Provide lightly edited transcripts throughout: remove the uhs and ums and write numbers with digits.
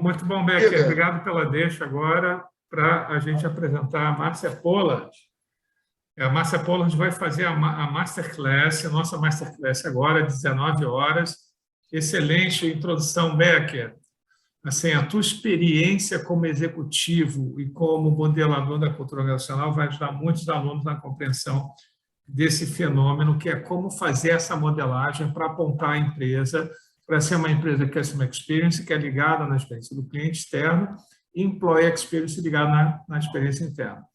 muito bom, Becker. Obrigado pela deixa agora para a gente apresentar a Márcia Pollard. A Márcia Pollard vai fazer a Masterclass, a nossa Masterclass agora, às 19 horas. Excelente introdução, Becker. Assim, a tua experiência como executivo e como modelador da cultura organizacional vai ajudar muitos alunos na compreensão desse fenômeno, que é como fazer essa modelagem para apontar a empresa para ser uma empresa Customer Experience, que é ligada na experiência do cliente externo, e Employee Experience ligada na experiência interna.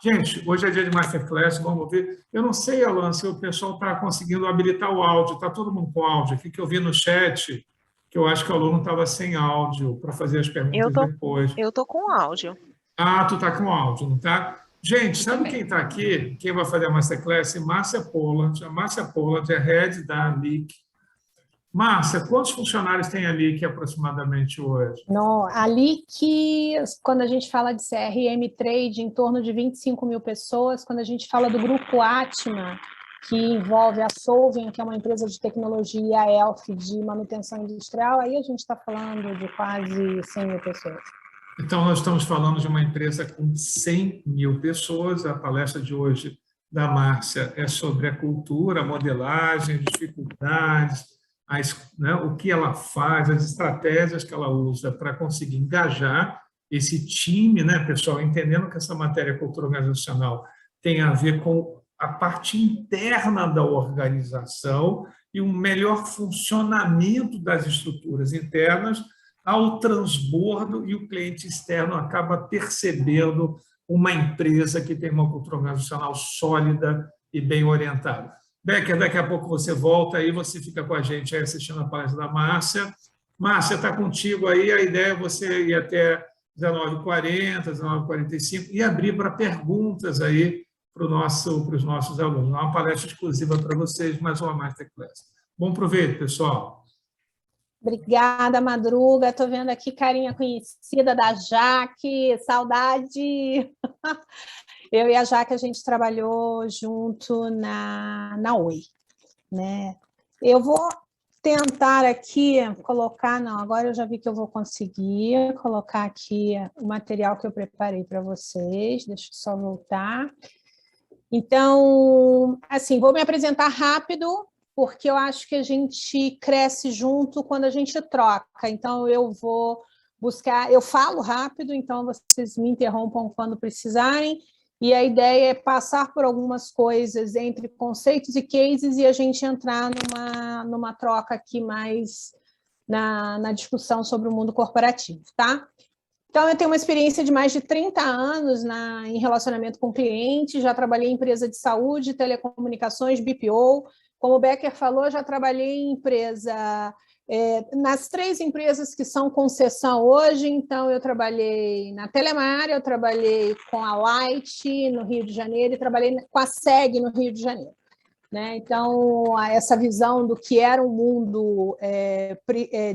Gente, hoje é dia de Masterclass, vamos ver. Eu não sei, Alan, se o pessoal está conseguindo habilitar o áudio. Está todo mundo com áudio aqui, que eu vi no chat, que eu acho que o aluno estava sem áudio para fazer as perguntas depois. Eu estou com áudio. Ah, tu está com áudio, não está? Gente, sabe quem está aqui? Quem vai fazer a Masterclass? Márcia Pollard. A Márcia Pollard é head da LIC. Márcia, quantos funcionários tem a LIC aproximadamente hoje? Não, a LIC, quando a gente fala de CRM Trade, em torno de 25 mil pessoas. Quando a gente fala do grupo Atma, que envolve a Solving, que é uma empresa de tecnologia, e a Elf, de manutenção industrial, aí a gente está falando de quase 100 mil pessoas. Então, nós estamos falando de uma empresa com 100 mil pessoas. A palestra de hoje da Márcia é sobre a cultura, a modelagem, dificuldades, o que ela faz, as estratégias que ela usa para conseguir engajar esse time, pessoal, entendendo que essa matéria cultura organizacional tem a ver com a parte interna da organização e um melhor funcionamento das estruturas internas ao transbordo, e o cliente externo acaba percebendo uma empresa que tem uma cultura organizacional sólida e bem orientada. Becker, daqui a pouco você volta aí, você fica com a gente aí assistindo a palestra da Márcia. Márcia, está contigo aí, a ideia é você ir até 19h40, 19h45 e abrir para perguntas aí para os nossos alunos. É uma palestra exclusiva para vocês, mais uma Masterclass. Bom proveito, pessoal. Obrigada, Madruga. Estou vendo aqui carinha conhecida da Jaque, saudade. Eu e a Jaque, a gente trabalhou junto na Oi, né? Eu vou tentar aqui colocar, não, agora eu já vi que eu vou conseguir colocar aqui o material que eu preparei para vocês. Deixa eu só voltar. Então, assim, vou me apresentar rápido, porque eu acho que a gente cresce junto quando a gente troca. Então, eu vou buscar... Eu falo rápido, então vocês me interrompam quando precisarem, e a ideia é passar por algumas coisas entre conceitos e cases e a gente entrar numa troca aqui mais na discussão sobre o mundo corporativo, tá? Então, eu tenho uma experiência de mais de 30 anos em relacionamento com clientes, já trabalhei em empresa de saúde, telecomunicações, BPO. Como o Becker falou, já trabalhei em empresa, nas 3 empresas que são concessão hoje. Então, eu trabalhei na Telemar, eu trabalhei com a Light no Rio de Janeiro e trabalhei com a SEG no Rio de Janeiro. Né? Então, essa visão do que era um mundo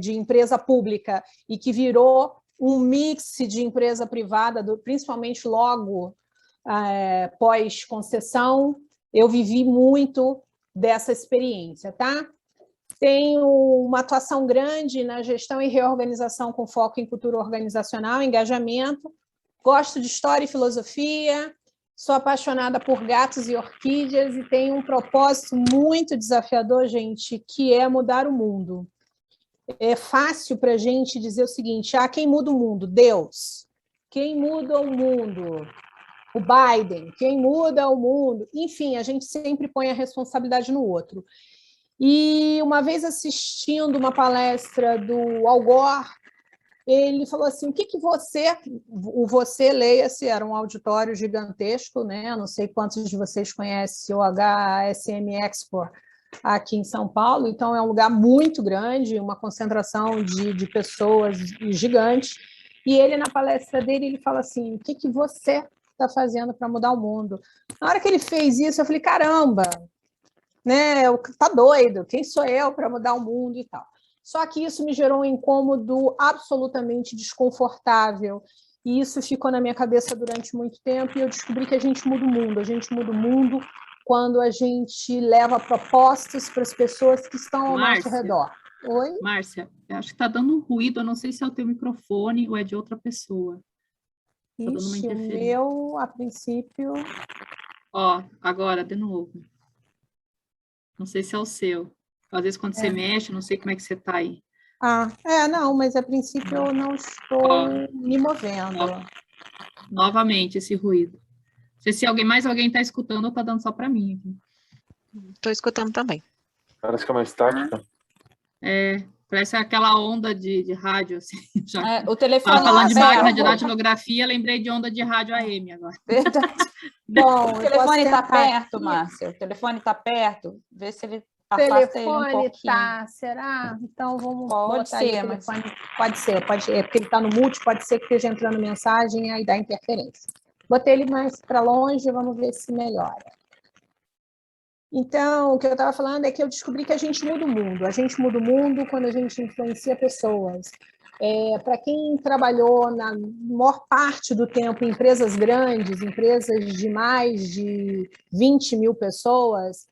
de empresa pública e que virou um mix de empresa privada, principalmente logo pós-concessão, eu vivi muito dessa experiência, tá? Tenho uma atuação grande na gestão e reorganização com foco em cultura organizacional, engajamento, gosto de história e filosofia, sou apaixonada por gatos e orquídeas e tenho um propósito muito desafiador, gente, que é mudar o mundo. É fácil para a gente dizer o seguinte: quem muda o mundo? Deus. Quem muda o mundo? O Biden. Quem muda o mundo? Enfim, a gente sempre põe a responsabilidade no outro. E uma vez assistindo uma palestra do Al Gore, ele falou assim: o que você leia-se, era um auditório gigantesco, né? Eu não sei quantos de vocês conhecem o HSM Expo aqui em São Paulo, então é um lugar muito grande, uma concentração de pessoas gigante, e ele, na palestra dele, ele fala assim: o que você está fazendo para mudar o mundo? Na hora que ele fez isso, eu falei: caramba, né? Tá doido, quem sou eu para mudar o mundo e tal. Só que isso me gerou um incômodo absolutamente desconfortável, e isso ficou na minha cabeça durante muito tempo, e eu descobri que a gente muda o mundo quando a gente leva propostas para as pessoas que estão ao nosso redor. Oi? Márcia, eu acho que está dando um ruído, eu não sei se é o teu microfone ou é de outra pessoa. Está dando uma Ixi, o interferência. meu, a princípio... Ó, agora, de novo. Não sei se é o seu. Às vezes, quando você mexe, não sei como é que você está aí. Não, mas a princípio eu não Ó, estou me movendo. novamente, esse ruído. Não sei se mais alguém está escutando ou está dando só para mim aqui. Estou escutando também. Parece que é uma estática. Parece aquela onda de rádio, assim. Já O telefone estava falando de tá máquina de perto. datilografia, lembrei de onda de rádio AM agora. Verdade. Bom, O telefone está tentar perto, aqui. Márcia. O telefone está perto. Vê se ele O afasta ele um telefone pouquinho. tá, será? Então vamos Pode botar aí ser, o mas- telefone. Pode ser, é porque ele está no mute, pode ser que esteja entrando mensagem e aí dá interferência. Botei ele mais para longe, vamos ver se melhora. Então, o que eu estava falando é que eu descobri que a gente muda o mundo. A gente muda o mundo quando a gente influencia pessoas. Para quem trabalhou na maior parte do tempo em empresas grandes, empresas de mais de 20 mil pessoas,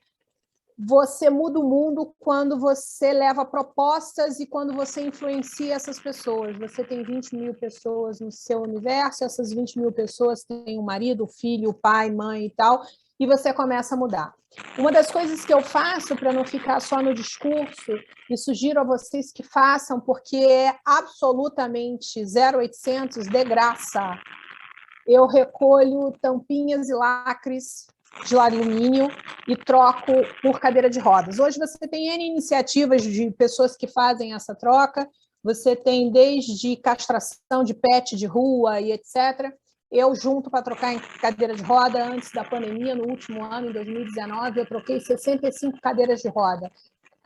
você muda o mundo quando você leva propostas e quando você influencia essas pessoas. Você tem 20 mil pessoas no seu universo, essas 20 mil pessoas têm um marido, filho, pai, mãe e tal, e você começa a mudar. Uma das coisas que eu faço para não ficar só no discurso, e sugiro a vocês que façam, porque é absolutamente 0800 de graça, eu recolho tampinhas e lacres de alumínio e troco por cadeira de rodas. Hoje você tem N iniciativas de pessoas que fazem essa troca, você tem desde castração de pet de rua e etc. Eu junto para trocar em cadeira de roda, antes da pandemia, no último ano, em 2019, eu troquei 65 cadeiras de roda.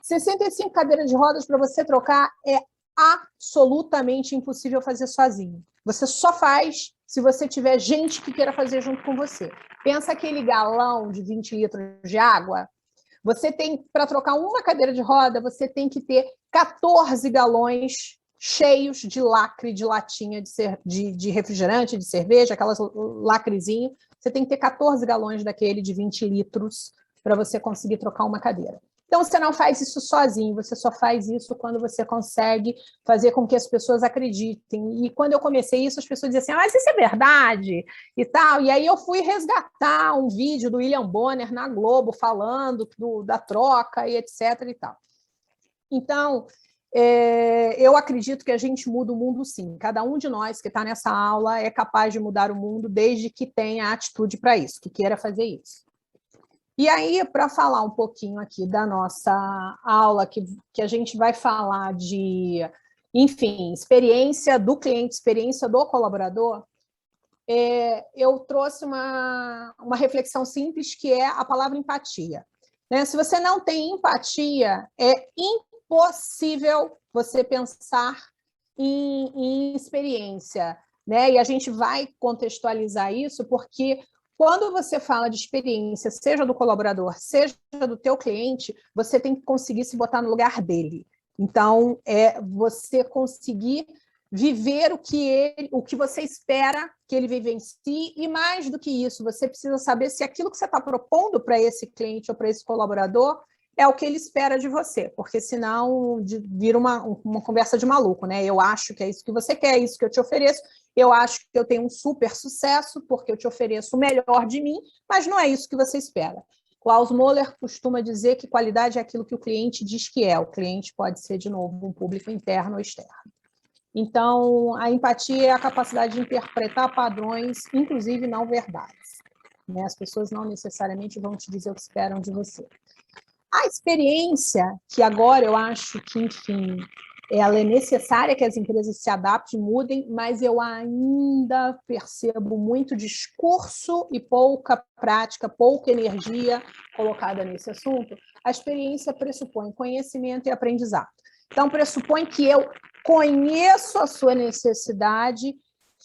65 cadeiras de rodas para você trocar é absolutamente impossível fazer sozinho. Você só faz se você tiver gente que queira fazer junto com você. Pensa aquele galão de 20 litros de água. Você tem, para trocar uma cadeira de roda, você tem que ter 14 galões cheios de lacre, de latinha de refrigerante, de cerveja, aquelas lacrezinho. Você tem que ter 14 galões daquele de 20 litros para você conseguir trocar uma cadeira. Então, você não faz isso sozinho, você só faz isso quando você consegue fazer com que as pessoas acreditem. E quando eu comecei isso, as pessoas diziam assim, mas isso é verdade e tal. E aí eu fui resgatar um vídeo do William Bonner na Globo falando da troca e etc. e tal. Então, eu acredito que a gente muda o mundo sim. Cada um de nós que está nessa aula é capaz de mudar o mundo desde que tenha atitude para isso, que queira fazer isso. E aí, para falar um pouquinho aqui da nossa aula, que a gente vai falar de, enfim, experiência do cliente, experiência do colaborador, eu trouxe uma reflexão simples, que é a palavra empatia. Né? Se você não tem empatia, é impossível você pensar em experiência. Né? E a gente vai contextualizar isso, porque quando você fala de experiência, seja do colaborador, seja do teu cliente, você tem que conseguir se botar no lugar dele. Então, você conseguir viver o que você espera que ele vivencie, e mais do que isso, você precisa saber se aquilo que você está propondo para esse cliente ou para esse colaborador é o que ele espera de você, porque senão vira uma conversa de maluco, né? Eu acho que é isso que você quer, é isso que eu te ofereço, eu acho que eu tenho um super sucesso porque eu te ofereço o melhor de mim, mas não é isso que você espera. Klaus Moller costuma dizer que qualidade é aquilo que o cliente diz que é. O cliente pode ser, de novo, um público interno ou externo. Então, a empatia é a capacidade de interpretar padrões, inclusive não verdades. Né? As pessoas não necessariamente vão te dizer o que esperam de você. A experiência, que agora eu acho que, enfim, ela é necessária que as empresas se adaptem, mudem, mas eu ainda percebo muito discurso e pouca prática, pouca energia colocada nesse assunto. A experiência pressupõe conhecimento e aprendizado. Então, pressupõe que eu conheço a sua necessidade,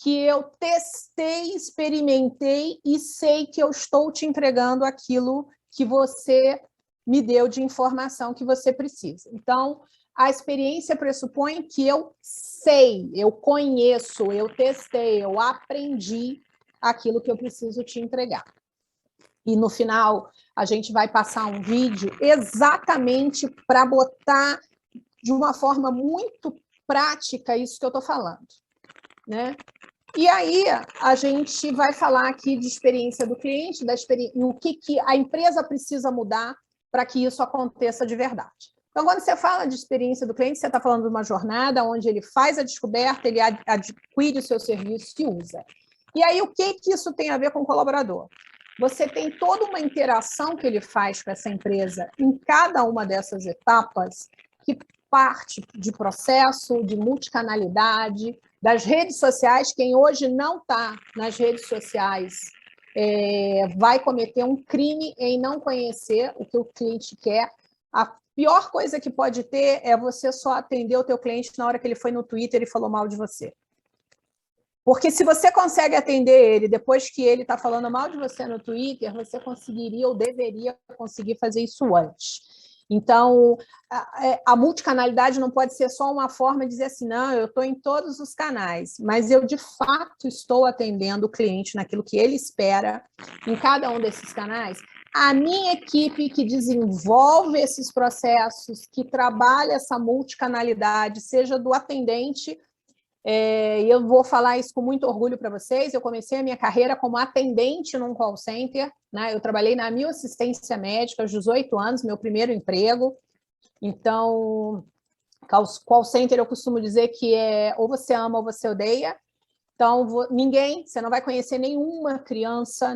que eu testei, experimentei e sei que eu estou te entregando aquilo que você me deu de informação que você precisa. Então, a experiência pressupõe que eu sei, eu conheço, eu testei, eu aprendi aquilo que eu preciso te entregar. E no final, a gente vai passar um vídeo exatamente para botar de uma forma muito prática isso que eu estou falando, né? E aí a gente vai falar aqui de experiência do cliente, o que a empresa precisa mudar para que isso aconteça de verdade. Então, quando você fala de experiência do cliente, você está falando de uma jornada onde ele faz a descoberta, ele adquire o seu serviço e usa. E aí, o que isso tem a ver com o colaborador? Você tem toda uma interação que ele faz com essa empresa em cada uma dessas etapas, que parte de processo, de multicanalidade, das redes sociais. Quem hoje não está nas redes sociais vai cometer um crime em não conhecer o que o cliente quer. A pior coisa que pode ter é você só atender o teu cliente na hora que ele foi no Twitter e falou mal de você. Porque se você consegue atender ele depois que ele está falando mal de você no Twitter, você conseguiria ou deveria conseguir fazer isso antes. Então, a multicanalidade não pode ser só uma forma de dizer assim, não, eu estou em todos os canais, mas eu, de fato, estou atendendo o cliente naquilo que ele espera em cada um desses canais. A minha equipe que desenvolve esses processos, que trabalha essa multicanalidade, seja do atendente, e eu vou falar isso com muito orgulho para vocês, eu comecei a minha carreira como atendente num call center, né? Eu trabalhei na Mil Assistência Médica aos 18 anos, meu primeiro emprego. Então, call center eu costumo dizer que ou você ama ou você odeia. Então, você não vai conhecer nenhuma criança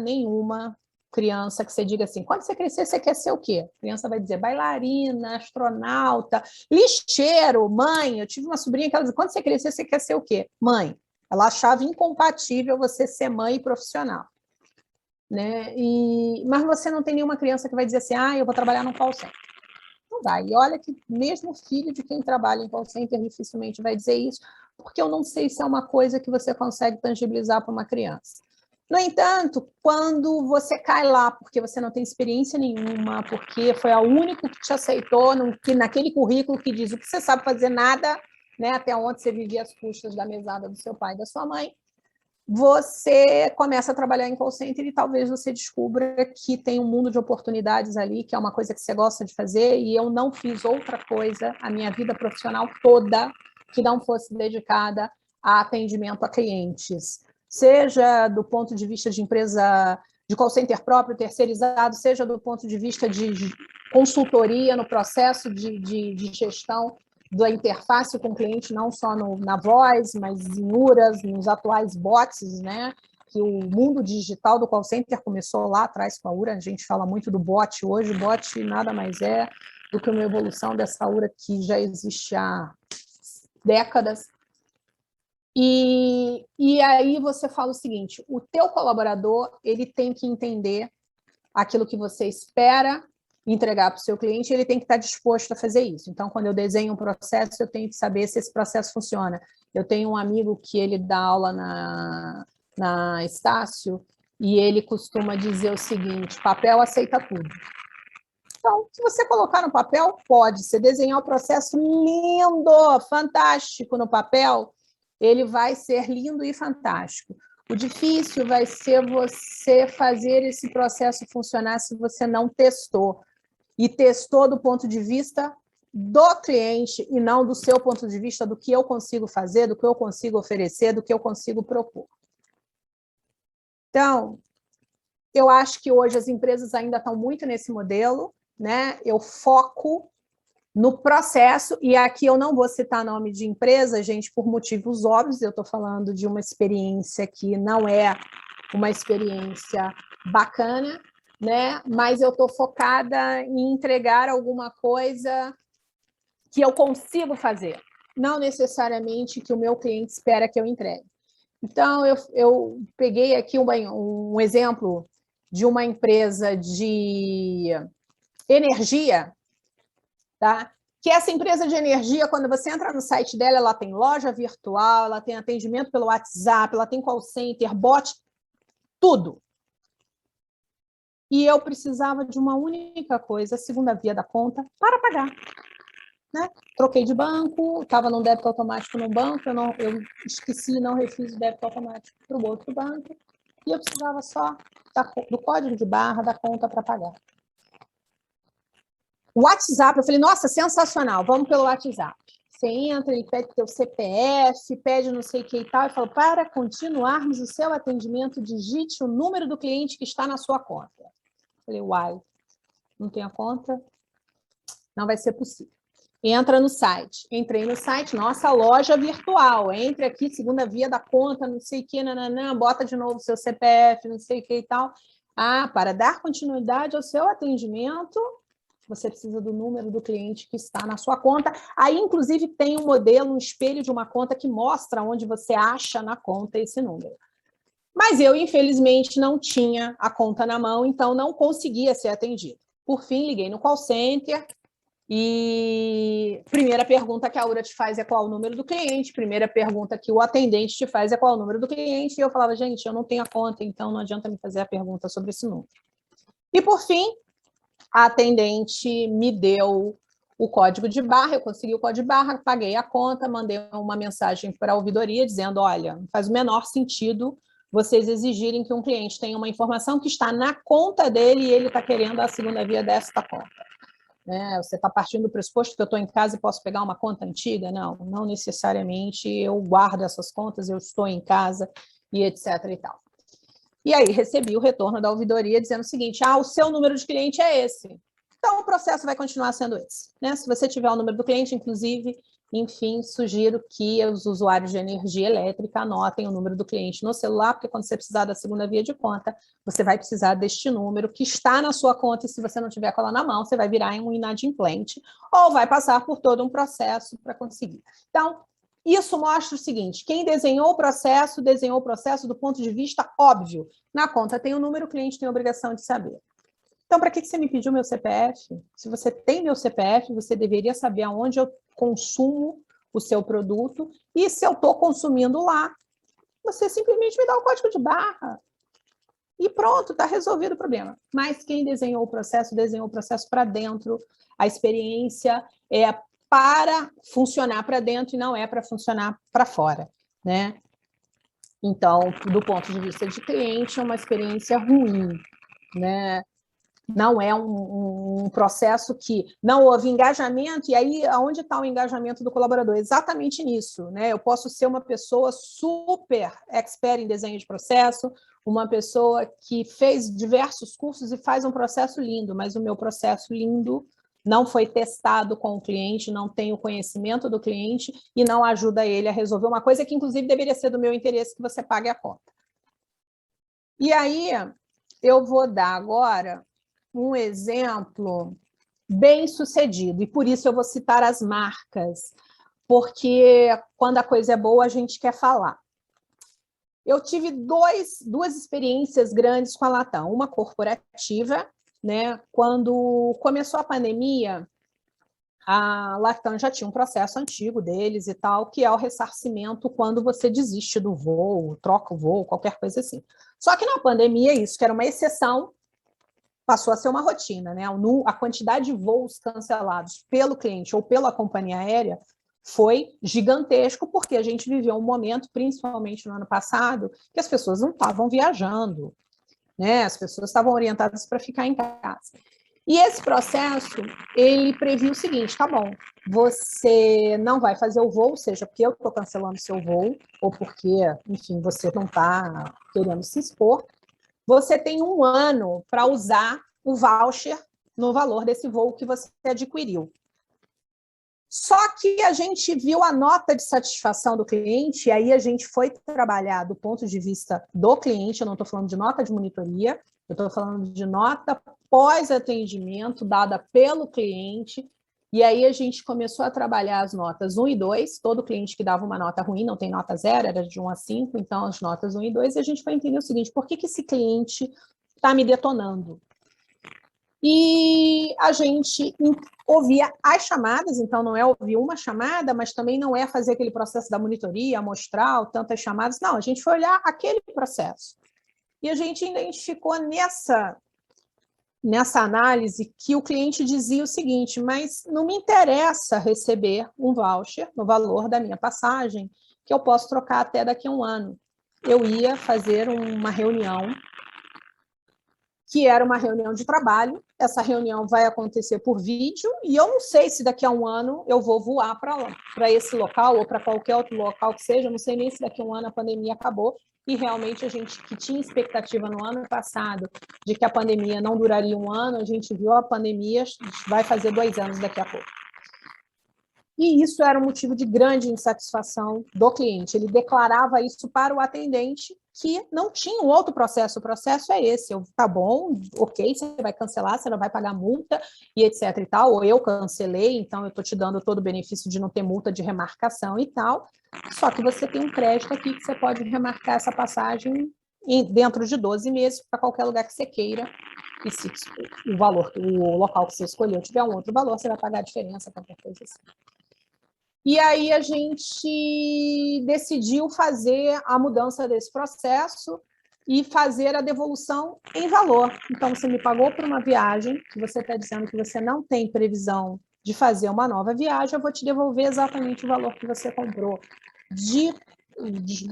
que você diga assim, quando você crescer, você quer ser o quê? A criança vai dizer bailarina, astronauta, lixeiro, mãe. Eu tive uma sobrinha que ela dizia, quando você crescer, você quer ser o quê? Mãe. Ela achava incompatível você ser mãe e profissional. Né? Mas você não tem nenhuma criança que vai dizer assim, eu vou trabalhar num call center. Não vai. E olha que mesmo o filho de quem trabalha em call center dificilmente vai dizer isso, porque eu não sei se é uma coisa que você consegue tangibilizar para uma criança. No entanto, quando você cai lá porque você não tem experiência nenhuma, porque foi a única que te aceitou naquele currículo que diz o que você sabe fazer nada, né, até onde você vivia às custas da mesada do seu pai e da sua mãe, você começa a trabalhar em call center e talvez você descubra que tem um mundo de oportunidades ali, que é uma coisa que você gosta de fazer, e eu não fiz outra coisa a minha vida profissional toda que não fosse dedicada a atendimento a clientes. Seja do ponto de vista de empresa de call center próprio, terceirizado, seja do ponto de vista de consultoria no processo de gestão da interface com o cliente, não só na voz, mas em URAs, nos atuais bots, né? Que o mundo digital do call center começou lá atrás com a URA, a gente fala muito do bot hoje, o bot nada mais é do que uma evolução dessa URA que já existe há décadas. E aí você fala o seguinte, o teu colaborador ele tem que entender aquilo que você espera entregar para o seu cliente, ele tem que estar disposto a fazer isso. Então, quando eu desenho um processo, eu tenho que saber se esse processo funciona. Eu tenho um amigo que ele dá aula na Estácio e ele costuma dizer o seguinte, papel aceita tudo. Então, se você colocar no papel, pode. Você desenhar um processo lindo, fantástico no papel, ele vai ser lindo e fantástico. O difícil vai ser você fazer esse processo funcionar se você não testou. E testou do ponto de vista do cliente e não do seu ponto de vista do que eu consigo fazer, do que eu consigo oferecer, do que eu consigo propor. Então, eu acho que hoje as empresas ainda estão muito nesse modelo, né? Eu foco no processo, e aqui eu não vou citar nome de empresa, gente, por motivos óbvios, eu estou falando de uma experiência que não é uma experiência bacana, né? Mas eu estou focada em entregar alguma coisa que eu consigo fazer, não necessariamente que o meu cliente espera que eu entregue. Então, eu peguei aqui um exemplo de uma empresa de energia, tá? Que essa empresa de energia, quando você entra no site dela, ela tem loja virtual, ela tem atendimento pelo WhatsApp, ela tem call center, bot, tudo. E eu precisava de uma única coisa, a segunda via da conta, para pagar. Né? Troquei de banco, estava num débito automático no banco, eu esqueci e não refiz o débito automático para o outro banco, e eu precisava só do código de barra da conta para pagar. WhatsApp, eu falei, nossa, sensacional, vamos pelo WhatsApp. Você entra, ele pede o teu CPF, pede não sei o que e tal, e fala, para continuarmos o seu atendimento, digite o número do cliente que está na sua conta. Eu falei, uai, não tem a conta? Não vai ser possível. Entra no site. Entrei no site, nossa loja virtual. Entre aqui, segunda via da conta, não sei o que, nananã, bota de novo o seu CPF, não sei o que e tal. Ah, para dar continuidade ao seu atendimento, você precisa do número do cliente que está na sua conta. Aí, inclusive, tem um modelo, um espelho de uma conta que mostra onde você acha na conta esse número. Mas eu, infelizmente, não tinha a conta na mão, então não conseguia ser atendido. Por fim, liguei no call center e primeira pergunta que a Aura te faz é qual o número do cliente, primeira pergunta que o atendente te faz é qual o número do cliente, e eu falava, gente, eu não tenho a conta, então não adianta me fazer a pergunta sobre esse número. E, por fim, a atendente me deu o código de barra, eu consegui o código de barra, paguei a conta, mandei uma mensagem para a ouvidoria dizendo, olha, não faz o menor sentido vocês exigirem que um cliente tenha uma informação que está na conta dele e ele está querendo a segunda via desta conta. Você está partindo do pressuposto que eu estou em casa e posso pegar uma conta antiga? Não, não necessariamente, eu guardo essas contas, eu estou em casa e etc. e tal. E aí recebi o retorno da ouvidoria dizendo o seguinte, o seu número de cliente é esse. Então, o processo vai continuar sendo esse. Se você tiver o número do cliente, inclusive, enfim, sugiro que os usuários de energia elétrica anotem o número do cliente no celular, porque quando você precisar da segunda via de conta, você vai precisar deste número que está na sua conta, e se você não tiver com ela na mão, você vai virar um inadimplente, ou vai passar por todo um processo para conseguir. Então, isso mostra o seguinte, quem desenhou o processo do ponto de vista óbvio. Na conta tem o número, o cliente tem a obrigação de saber. Então, para que você me pediu meu CPF? Se você tem meu CPF, você deveria saber aonde eu consumo o seu produto e se eu estou consumindo lá, você simplesmente me dá o código de barra e pronto, está resolvido o problema. Mas quem desenhou o processo para dentro, a experiência é para funcionar para dentro e não é para funcionar para fora, né? Então, do ponto de vista de cliente, é uma experiência ruim, né? Não é um processo que não houve engajamento, e aí onde está o engajamento do colaborador? Exatamente nisso, né? Eu posso ser uma pessoa super expert em desenho de processo, uma pessoa que fez diversos cursos e faz um processo lindo, mas o meu processo lindo não foi testado com o cliente, não tem o conhecimento do cliente e não ajuda ele a resolver uma coisa que, inclusive, deveria ser do meu interesse que você pague a conta. E aí, eu vou dar agora um exemplo bem sucedido, e por isso eu vou citar as marcas, porque quando a coisa é boa, a gente quer falar. Eu tive duas experiências grandes com a Latam, uma corporativa, né? Quando começou a pandemia, a Latam já tinha um processo antigo deles e tal, que é o ressarcimento quando você desiste do voo, troca o voo, qualquer coisa assim. Só que na pandemia, isso que era uma exceção, passou a ser uma rotina, né? A quantidade de voos cancelados pelo cliente ou pela companhia aérea foi gigantesco, porque a gente viveu um momento, principalmente no ano passado, que as pessoas não estavam viajando, né? As pessoas estavam orientadas para ficar em casa. E esse processo, ele previu o seguinte, tá bom, você não vai fazer o voo, seja porque eu estou cancelando seu voo, ou porque, enfim, você não está querendo se expor, você tem 1 ano para usar o voucher no valor desse voo que você adquiriu. Só que a gente viu a nota de satisfação do cliente, e aí a gente foi trabalhar do ponto de vista do cliente, eu não estou falando de nota de monitoria, eu estou falando de nota pós-atendimento dada pelo cliente, e aí a gente começou a trabalhar as notas 1 e 2, todo cliente que dava uma nota ruim, não tem nota 0, era de 1 a 5, então as notas 1 e 2, e a gente foi entender o seguinte, por que esse cliente está me detonando? E a gente ouvia as chamadas, então não é ouvir uma chamada, mas também não é fazer aquele processo da monitoria, amostral, tantas chamadas, não, a gente foi olhar aquele processo. E a gente identificou nessa análise que o cliente dizia o seguinte, mas não me interessa receber um voucher no valor da minha passagem, que eu posso trocar até daqui a 1 ano. Eu ia fazer uma reunião que era uma reunião de trabalho. Essa reunião vai acontecer por vídeo e eu não sei se daqui a um ano eu vou voar para esse local ou para qualquer outro local que seja, eu não sei nem se daqui a um ano a pandemia acabou e realmente a gente que tinha expectativa no ano passado de que a pandemia não duraria um ano, a gente viu a pandemia vai fazer 2 anos daqui a pouco. E isso era um motivo de grande insatisfação do cliente. Ele declarava isso para o atendente, que não tinha um outro processo. O processo é esse. Tá bom, ok, você vai cancelar, você não vai pagar multa e etc e tal. Ou eu cancelei, então eu estou te dando todo o benefício de não ter multa de remarcação e tal. Só que você tem um crédito aqui que você pode remarcar essa passagem dentro de 12 meses para qualquer lugar que você queira. E se o local que você escolheu tiver um outro valor, você vai pagar a diferença, qualquer coisa assim. E aí a gente decidiu fazer a mudança desse processo e fazer a devolução em valor. Então, você me pagou por uma viagem, que você está dizendo que você não tem previsão de fazer uma nova viagem, eu vou te devolver exatamente o valor que você comprou de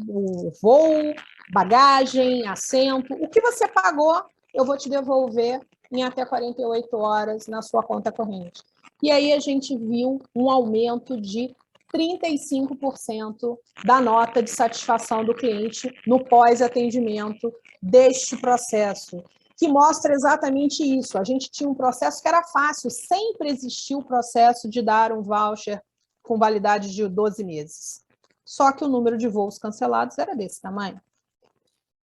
o voo, bagagem, assento, o que você pagou, eu vou te devolver em até 48 horas na sua conta corrente. E aí a gente viu um aumento de 35% da nota de satisfação do cliente no pós-atendimento deste processo, que mostra exatamente isso. A gente tinha um processo que era fácil, sempre existiu o processo de dar um voucher com validade de 12 meses. Só que o número de voos cancelados era desse tamanho.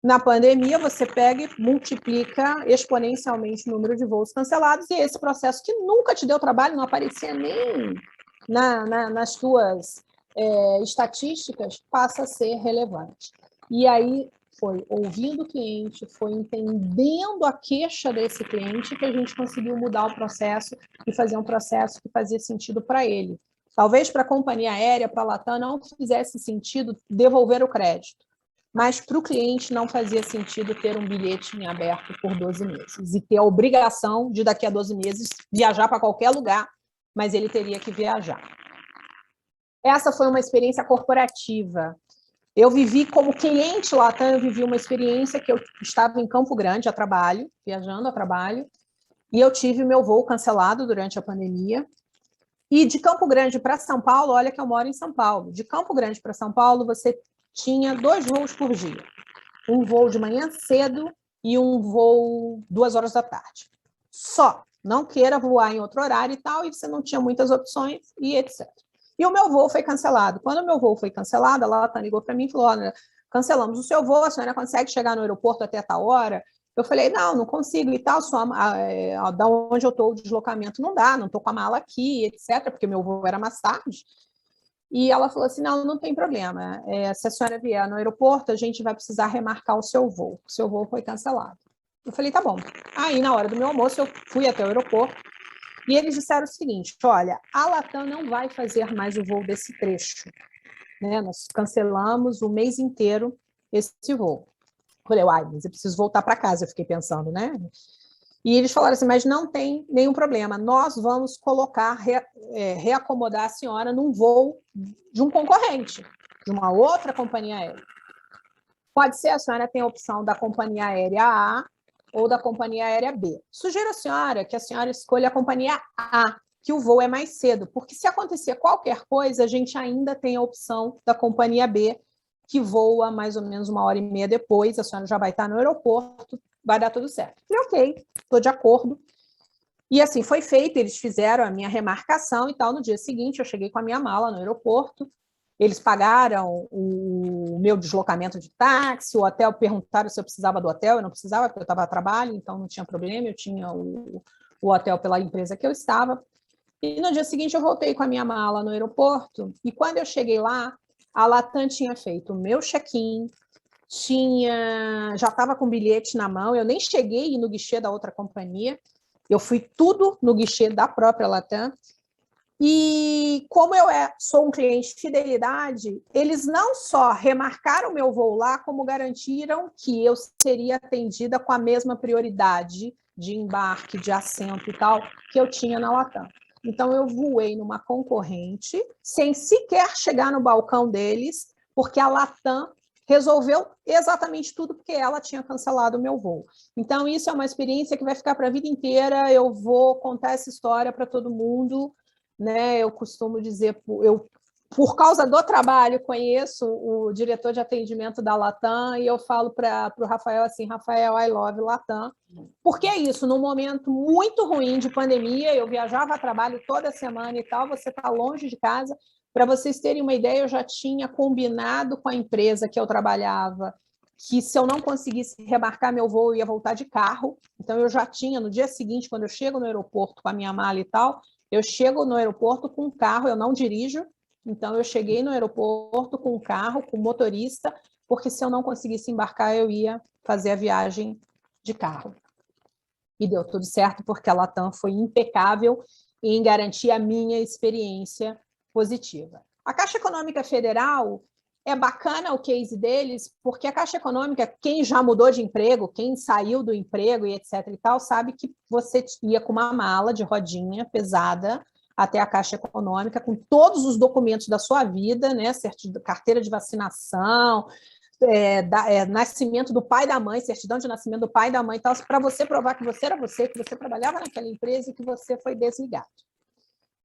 Na pandemia, você pega e multiplica exponencialmente o número de voos cancelados, e esse processo que nunca te deu trabalho, não aparecia nem nas tuas estatísticas, passa a ser relevante. E aí foi ouvindo o cliente, foi entendendo a queixa desse cliente que a gente conseguiu mudar o processo e fazer um processo que fazia sentido para ele. Talvez para a companhia aérea, para a Latam, não fizesse sentido devolver o crédito, mas para o cliente não fazia sentido ter um bilhete em aberto por 12 meses e ter a obrigação de, daqui a 12 meses, viajar para qualquer lugar, mas ele teria que viajar. Essa foi uma experiência corporativa. Eu vivi como cliente Latam, eu vivi uma experiência que eu estava em Campo Grande a trabalho, viajando a trabalho, e eu tive meu voo cancelado durante a pandemia. E de Campo Grande para São Paulo, olha que eu moro em São Paulo, de Campo Grande para São Paulo, você tinha 2 voos por dia. Um voo de manhã cedo e um voo 2 horas da tarde. Só. Não queira voar em outro horário e tal, e você não tinha muitas opções, e etc. E o meu voo foi cancelado. Quando o meu voo foi cancelado, a Latam ligou para mim e falou, olha, cancelamos o seu voo, a senhora consegue chegar no aeroporto até tal hora? Eu falei, não consigo e tal, da onde eu estou, o deslocamento não dá, não estou com a mala aqui, etc., porque meu voo era mais tarde. E ela falou assim, não tem problema, se a senhora vier no aeroporto, a gente vai precisar remarcar o seu voo foi cancelado. Eu falei, tá bom. Aí, na hora do meu almoço, eu fui até o aeroporto e eles disseram o seguinte, olha, a Latam não vai fazer mais o voo desse trecho, né? Nós cancelamos o mês inteiro esse voo. Eu falei, mas eu preciso voltar para casa, eu fiquei pensando, né? E eles falaram assim, mas não tem nenhum problema, nós vamos colocar, reacomodar a senhora num voo de um concorrente, de uma outra companhia aérea. Pode ser, a senhora tem a opção da companhia aérea A ou da companhia aérea B. Sugiro à senhora que a senhora escolha a companhia A, que o voo é mais cedo, porque se acontecer qualquer coisa, a gente ainda tem a opção da companhia B, que voa mais ou menos 1h30 depois, a senhora já vai estar no aeroporto, vai dar tudo certo. Falei, ok, estou de acordo. E assim foi feito, eles fizeram a minha remarcação e tal. No dia seguinte, eu cheguei com a minha mala no aeroporto, eles pagaram o meu deslocamento de táxi, o hotel, perguntaram se eu precisava do hotel, eu não precisava, porque eu estava a trabalho, então não tinha problema, eu tinha o hotel pela empresa que eu estava. E no dia seguinte eu voltei com a minha mala no aeroporto, e quando eu cheguei lá, a Latam tinha feito o meu check-in, já estava com o bilhete na mão, eu nem cheguei no guichê da outra companhia, eu fui tudo no guichê da própria Latam, e como eu sou um cliente de fidelidade, eles não só remarcaram meu voo lá, como garantiram que eu seria atendida com a mesma prioridade de embarque, de assento e tal, que eu tinha na Latam. Então, eu voei numa concorrente, sem sequer chegar no balcão deles, porque a Latam resolveu exatamente tudo porque ela tinha cancelado o meu voo. Então, isso é uma experiência que vai ficar para a vida inteira. Eu vou contar essa história para todo mundo, né? Eu costumo dizer, por causa do trabalho, conheço o diretor de atendimento da Latam e eu falo para o Rafael assim, Rafael, I love Latam. Porque é isso, num momento muito ruim de pandemia, eu viajava a trabalho toda semana e tal, você está longe de casa. Para vocês terem uma ideia, eu já tinha combinado com a empresa que eu trabalhava que se eu não conseguisse remarcar meu voo, eu ia voltar de carro. Então, eu já tinha, no dia seguinte, quando eu chego no aeroporto com a minha mala e tal, eu chego no aeroporto com um carro, eu não dirijo. Então, eu cheguei no aeroporto com um carro, com motorista, porque se eu não conseguisse embarcar, eu ia fazer a viagem de carro. E deu tudo certo, porque a Latam foi impecável em garantir a minha experiência positiva. A Caixa Econômica Federal é bacana o case deles, porque a Caixa Econômica, quem já mudou de emprego, quem saiu do emprego e etc. e tal, sabe que você ia com uma mala de rodinha pesada até a Caixa Econômica, com todos os documentos da sua vida, né? Carteira de vacinação, nascimento do pai e da mãe, certidão de nascimento do pai e da mãe, para você provar que você era você, que você trabalhava naquela empresa e que você foi desligado.